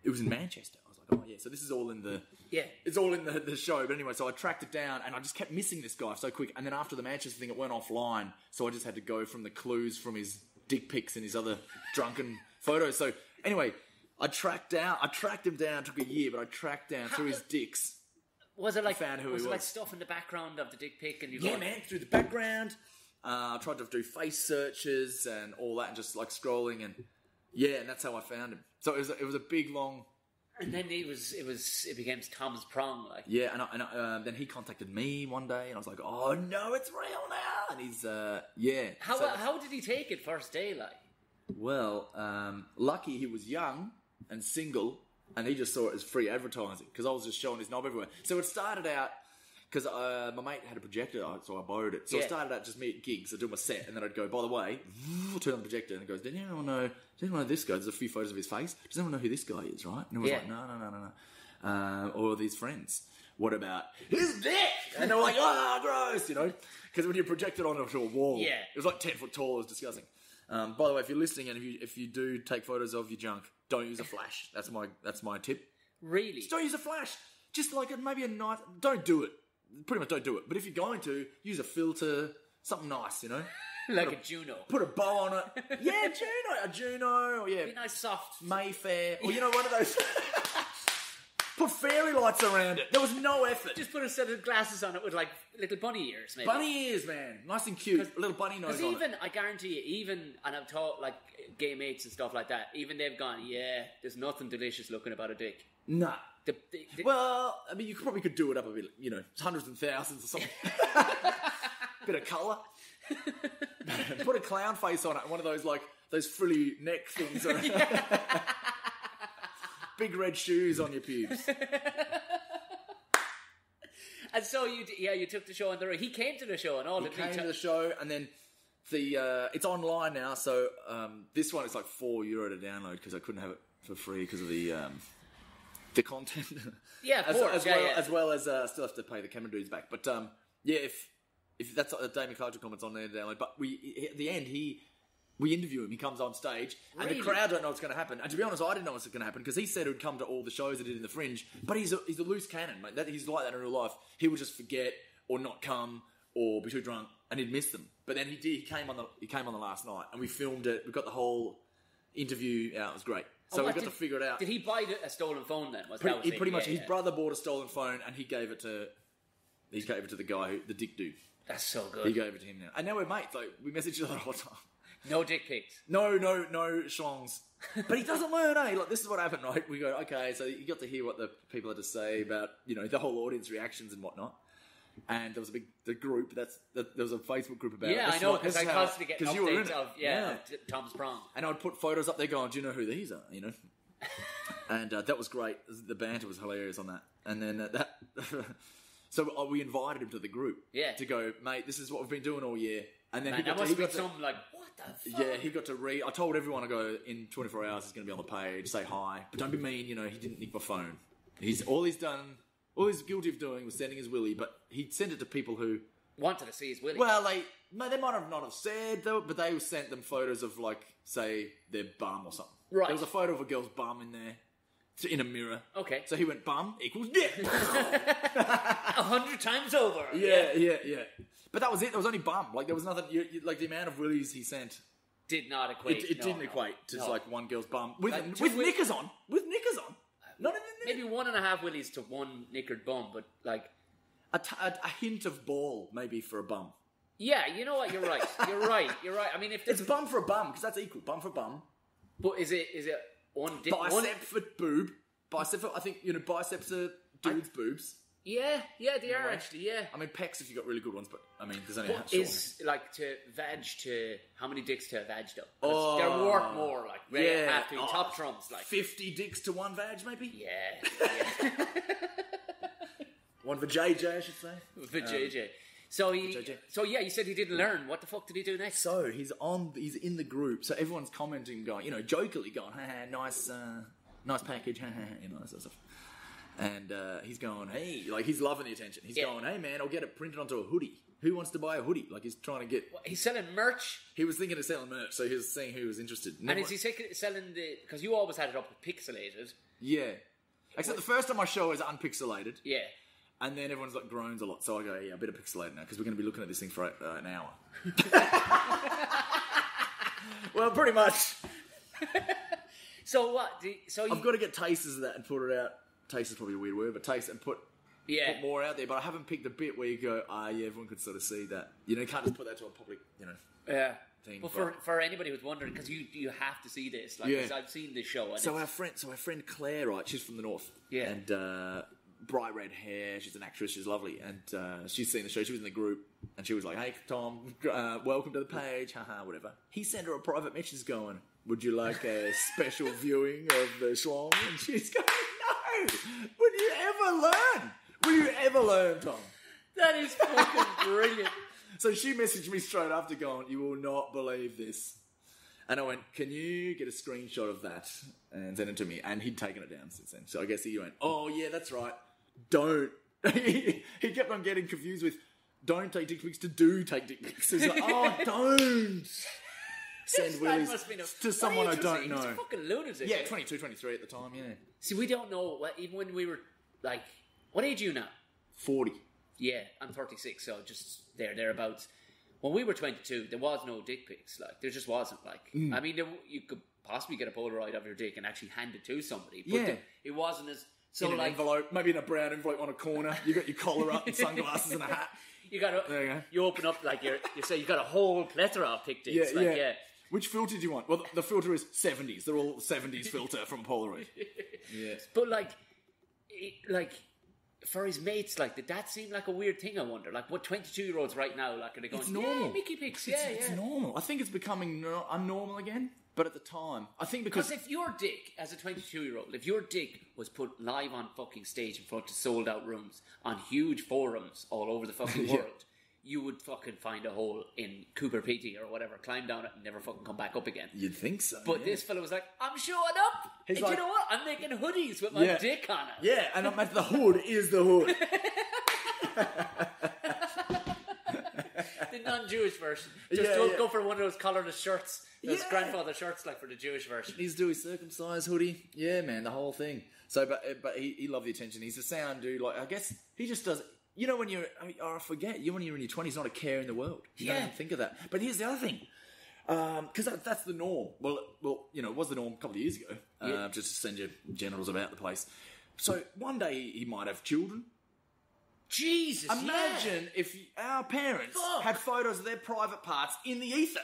It was in Manchester. I was like, oh yeah, so this is all in the... Yeah. It's all in the show. But anyway, so I tracked it down and I just kept missing this guy so quick. And then after the Manchester thing, it went offline. So I just had to go from the clues from his dick pics and his other drunken photos. So anyway, I tracked him down. It took a year, but I tracked down through his dicks. Was it like found who was he it was. like stuff in the background of the dick pic and you man, through the background. I tried to do face searches and all that, and just like scrolling and and that's how I found him. So it was a big long. And then it became Tom's Prong, like and then he contacted me one day, and I was like, oh no, it's real now, and he's How did he take it first day, like? Well, lucky he was young and single. And he just saw it as free advertising because I was just showing his knob everywhere. So it started out because my mate had a projector, so I borrowed it. So it started out just me at gigs. I'd do my set, and then I'd go, by the way, turn on the projector, and it goes, does anyone know this guy? There's a few photos of his face. Does anyone know who this guy is, right? And it was like, no. Or these friends. What about his dick? And they were like, oh, gross, Because when you project it onto a wall, it was like 10 foot tall. It was disgusting. By the way, if you're listening and if you do take photos of your junk, don't use a flash. That's my tip. Really? Just don't use a flash. Just like maybe a nice... Don't do it. Pretty much don't do it. But if you're going to, use a filter, something nice, Like a Juno. Put a bow on it. Yeah, a Juno. Or Be nice soft. Mayfair. Or one of those... Put fairy lights around it. There was no effort. Just put a set of glasses on it with like little bunny ears, maybe. Bunny ears, man. Nice and cute. A little bunny nose on it. I guarantee you, and I've taught like gay mates and stuff like that, even they've gone, there's nothing delicious looking about a dick. Nah. Well, I mean, you probably could do it up a bit, you know, hundreds and thousands or something. Bit of colour. Put a clown face on it, one of those, like, those frilly neck things. Big red shoes on your pubes. And so you took the show on the road. He came to the show and all. He came to the show, and then it's online now. So this one is like €4 to download because I couldn't have it for free because of the content. Yeah, of course. As well as still have to pay the camera dudes back. But if that's Damian Clark comments on there to download. But at the end we interview him. He comes on stage, and the crowd don't know what's going to happen. And to be honest, I didn't know what's going to happen because he said he'd come to all the shows I did in the Fringe. But he's a loose cannon, mate. He's like that in real life. He would just forget or not come or be too drunk, and he'd miss them. But then he did. He came on the last night, and we filmed it. We got the whole interview out. It was great. So we got to figure it out. Did he buy a stolen phone then? Pretty much. His brother bought a stolen phone, and he gave it to the guy, the dick dude. That's so good. He gave it to him now, and now we're mates. Like we message each other all the time. No dick pics. No schlongs. But he doesn't learn, eh? Like, this is what happened, right? We go, okay, so you got to hear what the people had to say about, you know, the whole audience reactions and whatnot. And there was there was a Facebook group about it. Yeah, I know, because I constantly get updates of, Tom's prom. And I would put photos up there going, do you know who these are, you know? And that was great. The banter was hilarious on that. And then so we invited him to the group. Yeah. To go, mate, this is what we've been doing all year. And then he got what the fuck? Yeah, he got to read. I told everyone to go in 24 hours. He's going to be on the page. Say hi, but don't be mean. You know, he didn't nick my phone. All he's guilty of doing was sending his willy, but he sent it to people who wanted to see his willy. Well, they might have not have said though, but they sent them photos of like, say, their bum or something. Right. There was a photo of a girl's bum in there. In a mirror. Okay. So he went bum equals dick. 100 times over. Yeah. But that was it. There was only bum. Like there was nothing. Like the amount of willies he sent did not equate. It didn't equate to like one girl's bum with knickers on. With knickers on. Not even maybe 1.5 willies to one knickered bum, but like a hint of ball maybe for a bum. Yeah, you know what? You're right. You're right. I mean, if it's bum for a bum because that's equal. Bum for bum. But is it? Bicep for boob. Bicep for, I think, you know, biceps are dudes' boobs. Yeah, they are actually, yeah. I mean, pecs if you've got really good ones, but, I mean, there's only half. Is, like, to vag to... How many dicks to a vag, though? They're worth more, like, have to be top trumps, like... 50 dicks to one vag, maybe? Yeah. One for JJ, I should say. For JJ. So you said he didn't learn. What the fuck did he do next? So he's in the group. So everyone's commenting, going, you know, jokingly going, nice package, you know, that sort of stuff. And he's going, hey, like he's loving the attention. He's going, hey man, I'll get it printed onto a hoodie. Who wants to buy a hoodie? Like he's trying to get. He's selling merch. He was thinking of selling merch, so he was seeing who was interested. And is he selling because you always had it up pixelated? Yeah. Except the first time I show is unpixelated. Yeah. And then everyone's like groans a lot, so I go, yeah, a bit of pixelated now because we're going to be looking at this thing for an hour. Well, pretty much. So what? I've got to get tasters of that and put it out. Taste is probably a weird word, but taste and put more out there. But I haven't picked the bit where you go, everyone could sort of see that. You know, you can't just put that to a public, you know, thing. But for anybody who's wondering, because you have to see this. Like, I've seen this show. And our friend Claire, right? She's from the north. Yeah. And bright red hair. She's an actress. She's lovely. And she's seen the show. She was in the group, and she was like, "Hey, Tom, welcome to the page." Haha, whatever. He sent her a private message going, "Would you like a special viewing of the schlong?" And she's going, "No. Will you ever learn? Will you ever learn, Tom?" That is fucking brilliant. So she messaged me straight after going, "You will not believe this." And I went, "Can you get a screenshot of that and send it to me?" And he'd taken it down since then. So I guess he went, "Oh, yeah, that's right. Don't." He kept on getting confused with don't take dick pics to do take dick pics. So he's like, "Oh, don't send willies to someone I don't know." He's a fucking lunatic. Yeah, 22, 23 at the time, yeah. See, we don't know, even when we were, like, what age are you now? 40. Yeah, I'm 36, so just thereabouts. When we were 22, there was no dick pics. Like, there just wasn't. Like, I mean, you could possibly get a Polaroid of your dick and actually hand it to somebody. But it wasn't as... So, in an envelope, maybe in a brown envelope on a corner. You got your collar up and sunglasses and a hat. You open up, like, you say you got a whole plethora of pic dicks. Yeah. Which filter do you want? Well, the filter is 70s. They're all 70s filter from Polaroid. Yeah. But, like... like, for his mates, like, did that seem like a weird thing, I wonder? Like, what 22-year-olds right now, like, are they going, It's normal. yeah, Mickey pics, It's normal. I think it's becoming unnormal again. But at the time, I think because if your dick, as a 22-year-old, if your dick was put live on fucking stage in front of sold-out rooms, on huge forums all over the fucking world, you would fucking find a hole in Cooper Pedy or whatever, climb down it and never fucking come back up again. You'd think so. But this fella was like, I'm showing up. He's and like, you know what? I'm making hoodies with my dick on it. Yeah, and I'm at the hood is the hood. The non-Jewish version. Just don't go for one of those collarless shirts. Those grandfather shirts, like, for the Jewish version. He's doing circumcised hoodie. Yeah, man, the whole thing. So, but he loved the attention. He's a sound dude. Like, I guess he just does. You know, when you're, I forget, when you're in your 20s, not a care in the world. You don't even think of that. But here's the other thing. Because that's the norm. Well, you know, it was the norm a couple of years ago. Just to send your genitals about the place. So one day he might have children. Jesus, Imagine if our parents had photos of their private parts in the ether.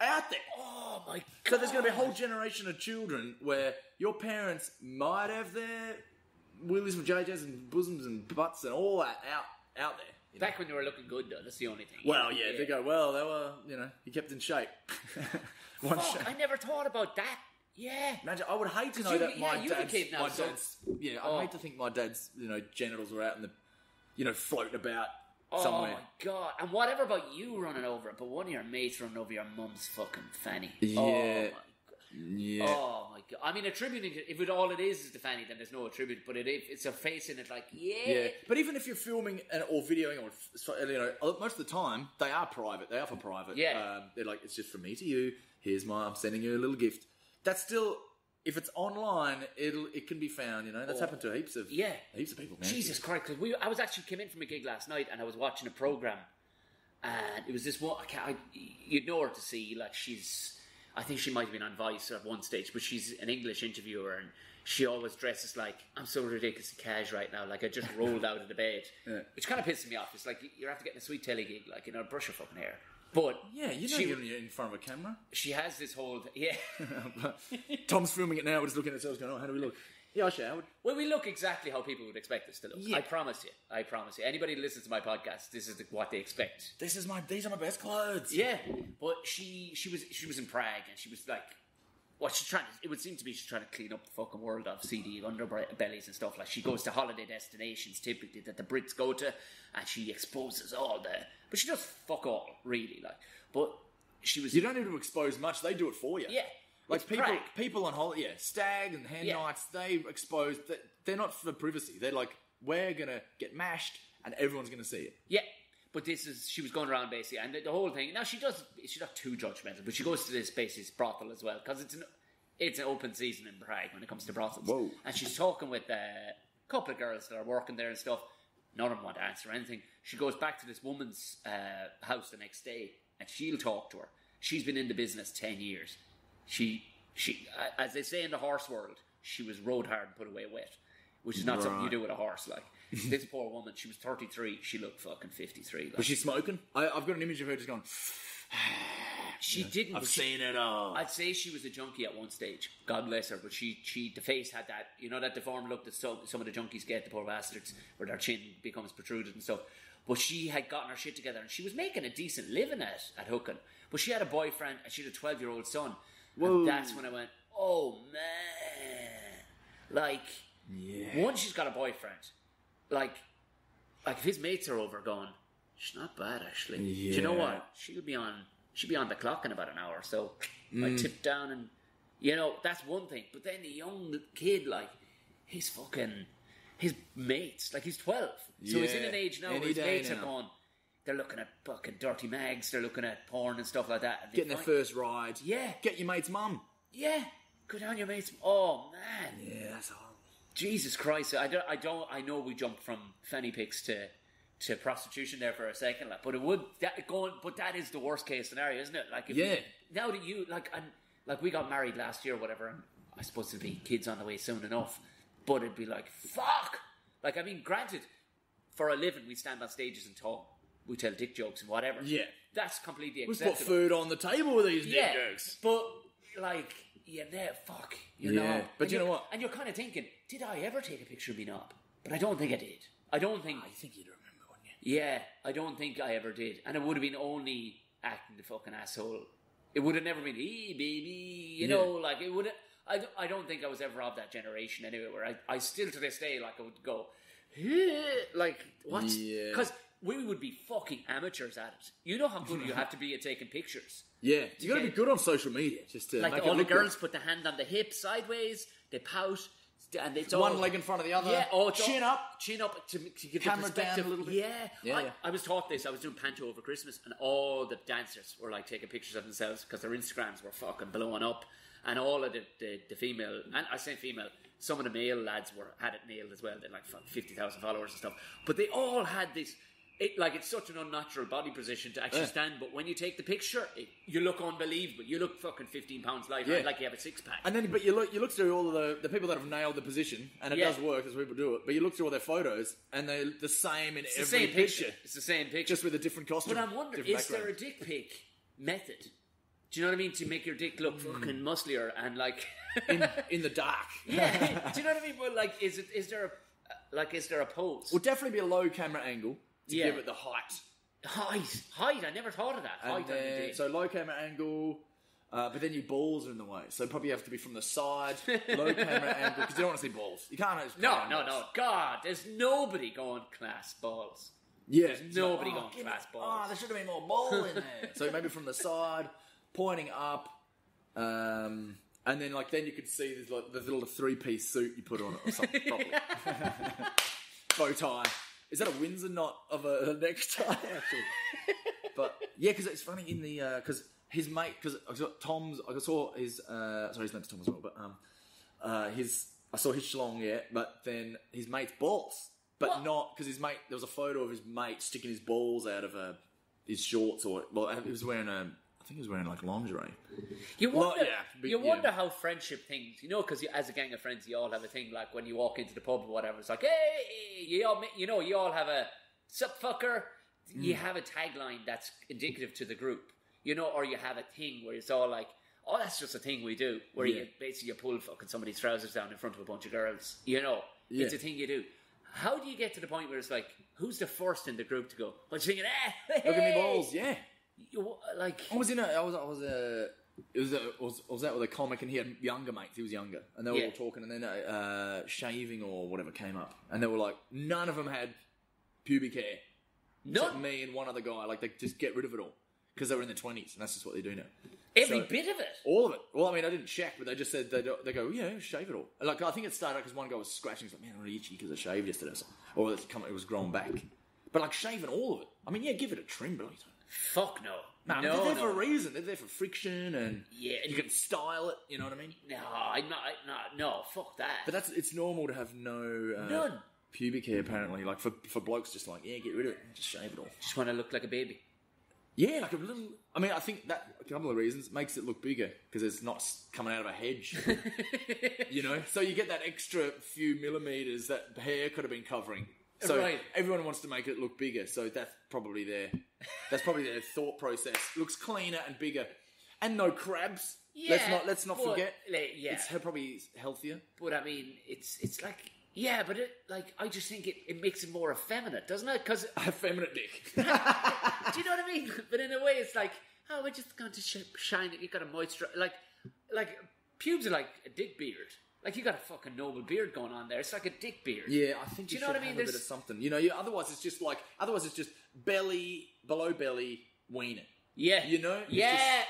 Out there. Oh my God. So there's going to be a whole generation of children where your parents might have their willies with JJs and bosoms and butts and all that out there. You know? Back when they were looking good, though. That's the only thing. Well, they go, well, they were, he kept in shape. I never thought about that. Yeah. Imagine, I would hate to know that my dad's, I'd hate to think my dad's, genitals were out in the, floating about somewhere. Oh my God. And whatever about you running over it, but one of your mates running over your mum's fucking fanny. Yeah. Oh my God. Yeah. Oh my God. I mean, attributing it, if all it is the fanny, then there's no attribute, but it's a face in it, like, Yeah. But even if you're filming or videoing, or, most of the time, they are private. They are for private. Yeah. They're like, it's just from me to you. I'm sending you a little gift. That's still, if it's online, it can be found, That's happened to heaps of people, man. Jesus Christ. Because I was actually came in from a gig last night and I was watching a program and it was this one, you'd know her to see, like, I think she might have been on Vice at one stage, but she's an English interviewer and she always dresses like, I'm so ridiculously cash right now, like I just rolled out of the bed. Yeah. Which kind of pisses me off. It's like, you're after getting a sweet telly gig, like, brush your fucking hair. But yeah, you're in front of a camera. She has this whole Tom's filming it now. We're just looking at ourselves, going, "Oh, how do we look?" Yeah, I showered. Well, we look exactly how people would expect us to look. Yeah. I promise you. Anybody who listens to my podcast, this is what they expect. These are my best clothes. Yeah, but she was in Prague and she was like, what she's trying. It would seem to be she's trying to clean up the fucking world of seedy underbellies and stuff. Like, she goes to holiday destinations typically that the Brits go to, and she exposes all the. But she does fuck all, really. Like, but she was. You don't need to expose much. They do it for you. Yeah. Like, people on holiday, stag and hen nights, they expose. They're not for privacy. They're like, we're gonna get mashed, and everyone's gonna see it. Yeah. But she was going around basically, and the whole thing. Now she's not too judgmental, but she goes to this basically brothel as well, because it's an open season in Prague when it comes to brothels. Whoa. And she's talking with a couple of girls that are working there and stuff. None of them want to answer anything. She goes back to this woman's house the next day, and she'll talk to her. She's been in the business 10 years. She, as they say in the horse world, she was rode hard and put away wet, which is not something you do with a horse, like. This poor woman, she was 33, she looked fucking 53. Like. Was she smoking? I've got an image of her just going... She didn't. I've seen it all. I'd say she was a junkie at one stage. God bless her. But the face had that, that deformed look that some of the junkies get, the poor bastards, where their chin becomes protruded and stuff. But she had gotten her shit together and she was making a decent living at hooking. But she had a boyfriend and she had a 12-year-old son. Whoa. And that's when I went, oh man. Like, once she's got a boyfriend, like if his mates are over going, she's not bad actually. Yeah. Do you know what? She'll be on the clock in about an hour. So I tip down and that's one thing. But then the young kid, like, his mates, like, he's 12. So he's in an age now where his mates are going, they're looking at fucking dirty mags, they're looking at porn and stuff like that. Getting their first ride. Yeah. Get your mate's mum. Yeah. Go down your mate's. Oh man. Yeah, that's horrible. Jesus Christ! I know we jumped from fanny pics to prostitution there for a second, like, but that is the worst case scenario, isn't it? Like, now that you like we got married last year, or whatever, and I suppose there'll be kids on the way soon enough, but it'd be like, fuck. Like, I mean, granted, for a living, we stand on stages and talk, we tell dick jokes and whatever. Yeah, that's completely acceptable. acceptable. We put food on the table with these dick jokes, but like, fuck. Yeah, but you know what? And you're kind of thinking, did I ever take a picture of me knob? But I don't think I did. I think you'd remember, wouldn't you? Yeah, I don't think I ever did. And it would have been only acting the fucking asshole. It would have never been, hey, baby, you know, like, it would have... I don't think I was ever of that generation anyway, where I still to this day, like, I would go, like, what? Yeah. Because we would be fucking amateurs at it. You know how good you have to be at taking pictures. Yeah, you got to be good on social media, just to like make all it the look girls good. put the hand on the hip sideways, they pout, and it's One all, leg in front of the other. Yeah, chin up to give camera the perspective down a little bit. Yeah. I was taught this. I was doing panto over Christmas, and all the dancers were like taking pictures of themselves because their Instagrams were fucking blowing up, and all of the female, and I say female, some of the male lads had it nailed as well. They had like 50,000 followers and stuff, but they all had this. It's such an unnatural body position to actually stand, but when you take the picture, you look unbelievable. You look fucking 15 pounds lighter, like you have a six-pack. And then, but you look through all of the people that have nailed the position, and it does work as people do it. But you look through all their photos, and they're the same in every picture. It's the same picture, just with a different costume. But I'm wondering, is there a dick pic method? Do you know what I mean? To make your dick look fucking musclier and like in the dark. Yeah. Do you know what I mean? Well, like, is there a pose? Will definitely be a low camera angle to give it the height. Height. I never thought of that. Height. So low camera angle, but then your balls are in the way. So probably have to be from the side, low camera angle, because you don't want to see balls. You can't. No. God, there's nobody going class balls. Yeah, there's nobody going class balls. Oh, there should have been more ball in there. So maybe from the side, pointing up, and then then you could see there's like the little 3-piece suit you put on it or something properly. Bow tie. Is that a Windsor knot of a necktie, actually? But, yeah, because it's funny in the... Because his mate... Because I saw his... sorry, his name's Tom as well, but... I saw his schlong, but then his mate's balls. But not... Because his mate... There was a photo of his mate sticking his balls out of his shorts or... Well, he was wearing I think he was wearing, lingerie. You wonder how friendship things... You know, because as a gang of friends, you all have a thing, like, when you walk into the pub or whatever, it's like, hey, you all have a... Sup, fucker? You have a tagline that's indicative to the group. You know, or you have a thing where it's all like, oh, that's just a thing we do. Where you pull fucking somebody's trousers down in front of a bunch of girls. You know, it's a thing you do. How do you get to the point where it's like, who's the first in the group to go? What's thinking? Hey! Look at me balls, yeah. I was out with a comic and he had younger mates. He was younger, and they were all talking. And then shaving or whatever came up, and they were like, none of them had pubic hair. Except me and one other guy. Like, they just get rid of it all because they were in their 20s, and that's just what they do now. Every bit of it, all of it. Well, I mean, I didn't check, but they just said they go, yeah, shave it all. Like, I think it started because one guy was scratching. He's like, man, I'm really itchy because I shaved yesterday, or it was growing back. But like shaving all of it. I mean, yeah, give it a trim, but fuck no. No, they're there for a reason. They're there for friction, and you can style it. You know what I mean? No, fuck that. But it's normal to have no pubic hair. Apparently, like for blokes, just like get rid of it, just shave it all. Just want to look like a baby. Yeah, like a little. I mean, I think that a couple of reasons makes it look bigger because it's not coming out of a hedge. You know, so you get that extra few millimeters that hair could have been covering. So everyone wants to make it look bigger. So that's probably their thought process. Looks cleaner and bigger, and no crabs. Yeah, let's not forget. Yeah, it's probably healthier. But I mean, it's like but I just think it makes it more effeminate, doesn't it? Because effeminate dick. Do you know what I mean? But in a way, it's like, oh, we're just going to shine it. You got to moisturize, like pubes are like a dick beard. Like, you got a fucking noble beard going on there. It's like a dick beard. Yeah, I think you know what I mean? Have a bit of something. You know, otherwise it's just belly, below belly, wiener. Yeah. You know? Yeah.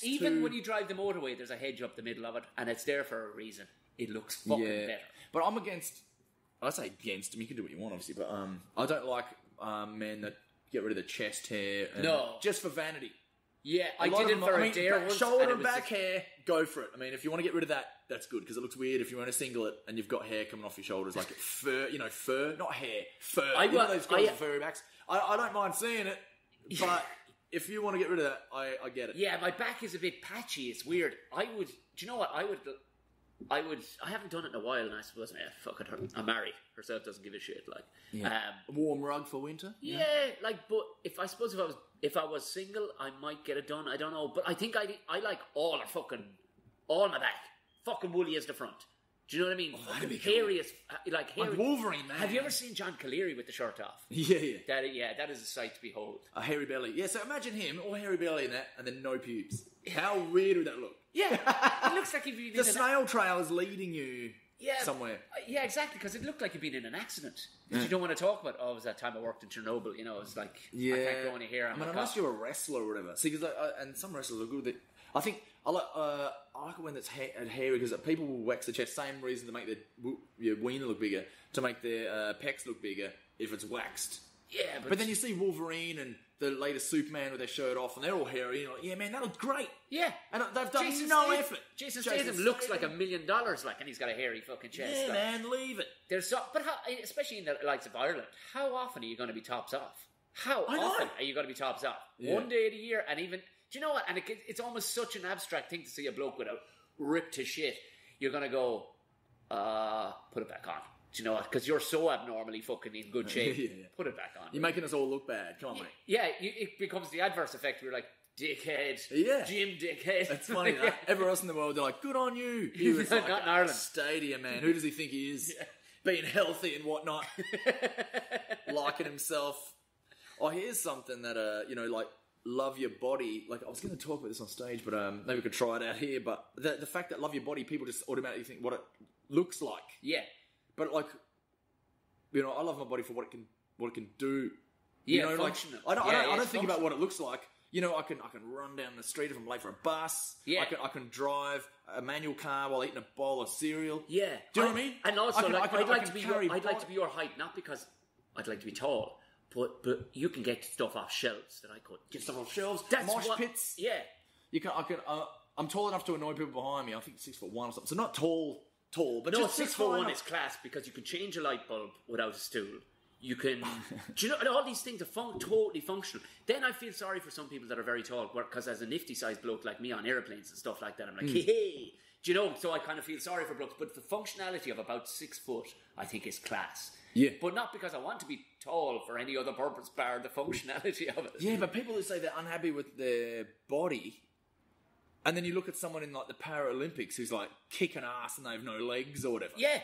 Even when you drive the motorway, there's a hedge up the middle of it, and it's there for a reason. It looks fucking better. But I say against, I mean, you can do what you want, obviously, but I don't like men that get rid of the chest hair. Just for vanity. Yeah, I did it for a dare once. Shoulder and back hair, go for it. I mean, if you want to get rid of that, that's good, because it looks weird if you're wearing a singlet and you've got hair coming off your shoulders, like fur, not hair, fur. You know those guys with furry backs? I don't mind seeing it, but if you want to get rid of that, I get it. Yeah, my back is a bit patchy, it's weird. Do you know what, I haven't done it in a while, and I suppose, I'm married. Herself doesn't give a shit, like. Yeah. A warm rug for winter? Yeah, but if I was single, I might get it done. I don't know, but I think I like all or fucking all my back, fucking woolly as the front. Do you know what I mean? That'd be Hairy as hairy. Wolverine, man. Have you ever seen John Caleri with the shirt off? Yeah. That is a sight to behold. A hairy belly. Yeah, so imagine him, all hairy belly and that, and then no pubes. How weird would that look? Yeah, it looks like if you've been The snail trail is leading you somewhere. Yeah, exactly, because it looked like you'd been in an accident. But you don't want to talk about, it was that time I worked in Chernobyl, it was like, I can't grow any hair on my unless cock. you're a wrestler or whatever. See, because and some wrestlers are good with it. I think I like it when it's hairy because people will wax the chest. Same reason to make their wiener look bigger, to make their pecs look bigger if it's waxed. Yeah, but then you see Wolverine and the latest Superman with their shirt off, and they're all hairy. You're like, yeah, man, that looks great. Yeah, and they've done no effort. Jason Statham looks like $1 million, and he's got a hairy fucking chest. Yeah, man, leave it. Especially in the likes of Ireland, how often are you going to be tops off? How often are you going to be tops off? Yeah. One day of the year, and even. Do you know what? And it's almost such an abstract thing to see a bloke with a ripped to shit. You're going to go, put it back on. Do you know what? Because you're so abnormally fucking in good shape. Yeah. Put it back on. You're making us all look bad. Come on, mate. Yeah, it becomes the adverse effect. We're like, dickhead. Yeah. Jim dickhead. It's funny, that. Everywhere else in the world, they're like, good on you. He was like not in Ireland. Stadium, man. Who does he think he is? Yeah. Being healthy and whatnot. Liking himself. Oh, here's something that, love your body. Like, I was going to talk about this on stage, but maybe we could try it out here. But the fact that love your body, people just automatically think what it looks like. Yeah. But I love my body for what it can do. Yeah, functional. I don't think about what it looks like. I can run down the street if I'm late for a bus. Yeah. I can drive a manual car while eating a bowl of cereal. Yeah. Do you know what I mean? And also, I'd like to be your height, not because I'd like to be tall, but you can get stuff off shelves that I could. Get stuff off shelves. That's mosh pits. Yeah. I'm tall enough to annoy people behind me. I think 6'1" or something. So not tall, but no, just 6'1" is class because you can change a light bulb without a stool. You can, do you know, all these things are totally functional. Then I feel sorry for some people that are very tall, because as a nifty-sized bloke like me on airplanes and stuff like that, I'm like, hey, do you know? So I kind of feel sorry for blokes. But the functionality of about 6 foot, I think, is class. Yeah. But not because I want to be tall for any other purpose, bar the functionality of it. Yeah, but people who say they're unhappy with their body, and then you look at someone in like the Paralympics who's like kicking ass and they have no legs or whatever. Yeah.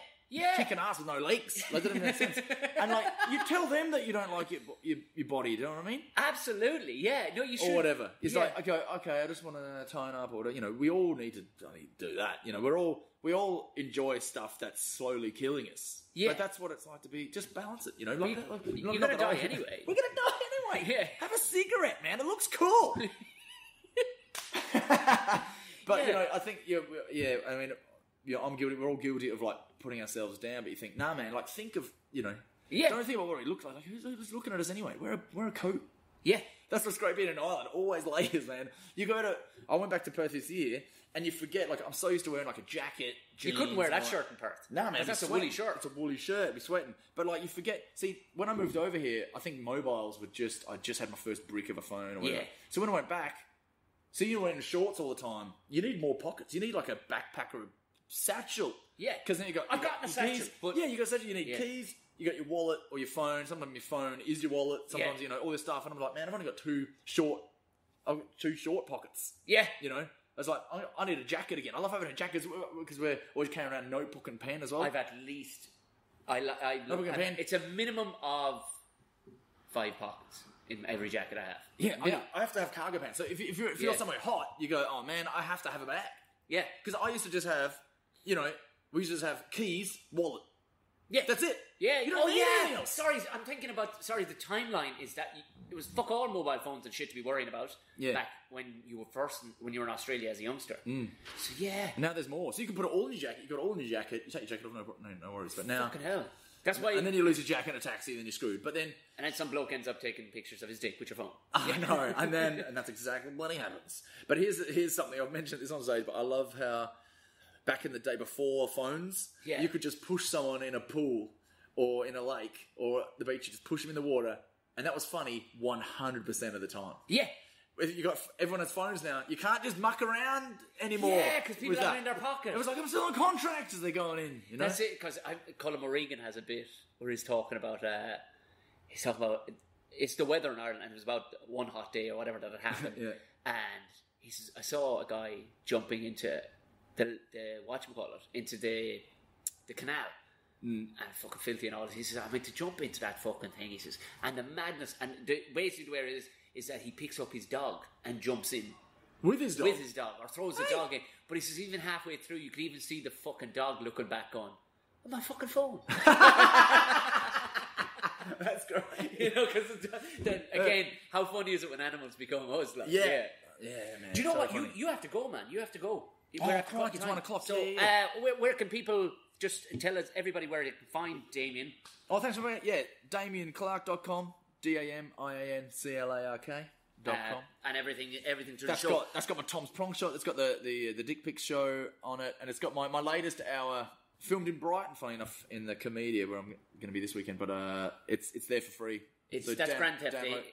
Kicking ass with no legs. Like, that doesn't make sense. And like, you tell them that you don't like your body, do you know what I mean? Absolutely, yeah. No, you should. Or whatever. It's like, okay, I just want to tone up, or we all need to do that. We all enjoy stuff that's slowly killing us. Yeah. But that's what it's like to be. Just balance it, You're gonna die anyway. We're gonna die anyway. Yeah. Have a cigarette, man. It looks cool. But I think I'm guilty. We're all guilty of like putting ourselves down. But you think, nah, man. Like, think of don't think about what it looks like. Like, who's looking at us anyway? Wear a coat. Yeah, that's what's great being in Ireland. Always layers, man. I went back to Perth this year, and you forget. Like, I'm so used to wearing like a jacket. You couldn't wear that shirt in Perth. Nah, man. That's a woolly shirt. It's a woolly shirt. Be sweating. But like, you forget. See, when I moved over here, I think mobiles were I just had my first brick of a phone or whatever. Yeah. So when I went back. So you're wearing shorts all the time. You need more pockets. You need like a backpack or a satchel. Yeah. Because then I've got a satchel. But you got a satchel. You need keys. You got your wallet or your phone. Sometimes your phone is your wallet. Sometimes all this stuff. And I'm like, man, I've only got two short pockets. Yeah. I was like, I need a jacket again. I love having a jacket because we're always carrying around a notebook and pen as well. I've at least notebook and pen. It's a minimum of 5 pockets in every jacket I have. Yeah. I have to have cargo pants. So if you're somewhere hot, you go, oh man, I have to have a bag. Yeah. Because I used to just have, we used to just have keys, wallet. Yeah. That's it. Yeah. You don't need anything else. Sorry, I'm thinking about, the timeline is that it was fuck all mobile phones and shit to be worrying about back when you were in Australia as a youngster. So yeah. Now there's more. So you can put it all in your jacket. You got it all in your jacket. You take your jacket off, no worries. But now. Fucking hell. That's why. And then you lose your jacket in a taxi, and then you're screwed. But then. And then some bloke ends up taking pictures of his dick with your phone. I know. And that's exactly what happens. But here's something. I've mentioned this on stage, but I love how back in the day before phones, you could just push someone in a pool or in a lake or the beach. You just push them in the water, and that was funny 100% of the time. Yeah. You got everyone has phones now. You can't just muck around anymore. Yeah, because people have it in their pocket. It was like, I'm still on contract as they're going in. That's it. Because Colin O'Regan has a bit where he's talking about it's the weather in Ireland, and it was about one hot day or whatever that had happened. And he says, I saw a guy jumping into the whatchamacallit, into the canal. And fucking filthy and all this. He says, I meant to jump into that fucking thing. He says, and the madness, and basically where it is that he picks up his dog and jumps in. With his dog? With his dog, or throws the dog in. But he says, even halfway through, you could even see the fucking dog looking back on my fucking phone. That's great. You know, because then again, how funny is it when animals become us? Like, Yeah, man. Do you know so what? funny. You have to go, man. You have to go. Crikey, it's 1 o'clock. So, where can people just tell us, everybody, where they can find Damian? Oh, thanks for that. Yeah, DamianClark.com, DamianClark.com. And everything to the show. That's got my Tom's Prong shot. It's got the dick pic show on it, and it's got my latest hour filmed in Brighton, funny enough, in the Comedia where I'm going to be this weekend. But it's there for free. That's Grand Theft Damo.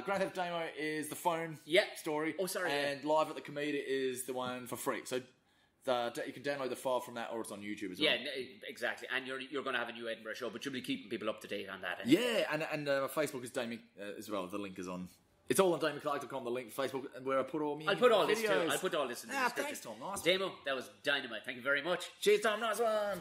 Grand Theft Damo is the phone story. Oh, sorry. And Live at the Comedia is the one for free. So you can download the file from that, or it's on YouTube as well. Yeah, exactly. And you're going to have a new Edinburgh show, but you'll be keeping people up to date on that. Yeah, and my Facebook is Damian as well. The link is on. It's all on DamianClark.com, the link, Facebook, where I put all my I'll put all videos. this too. I'll put all this in the description. Thanks, Tom. Nice. Damo, that was dynamite. Thank you very much. Cheers, Tom. Nice one.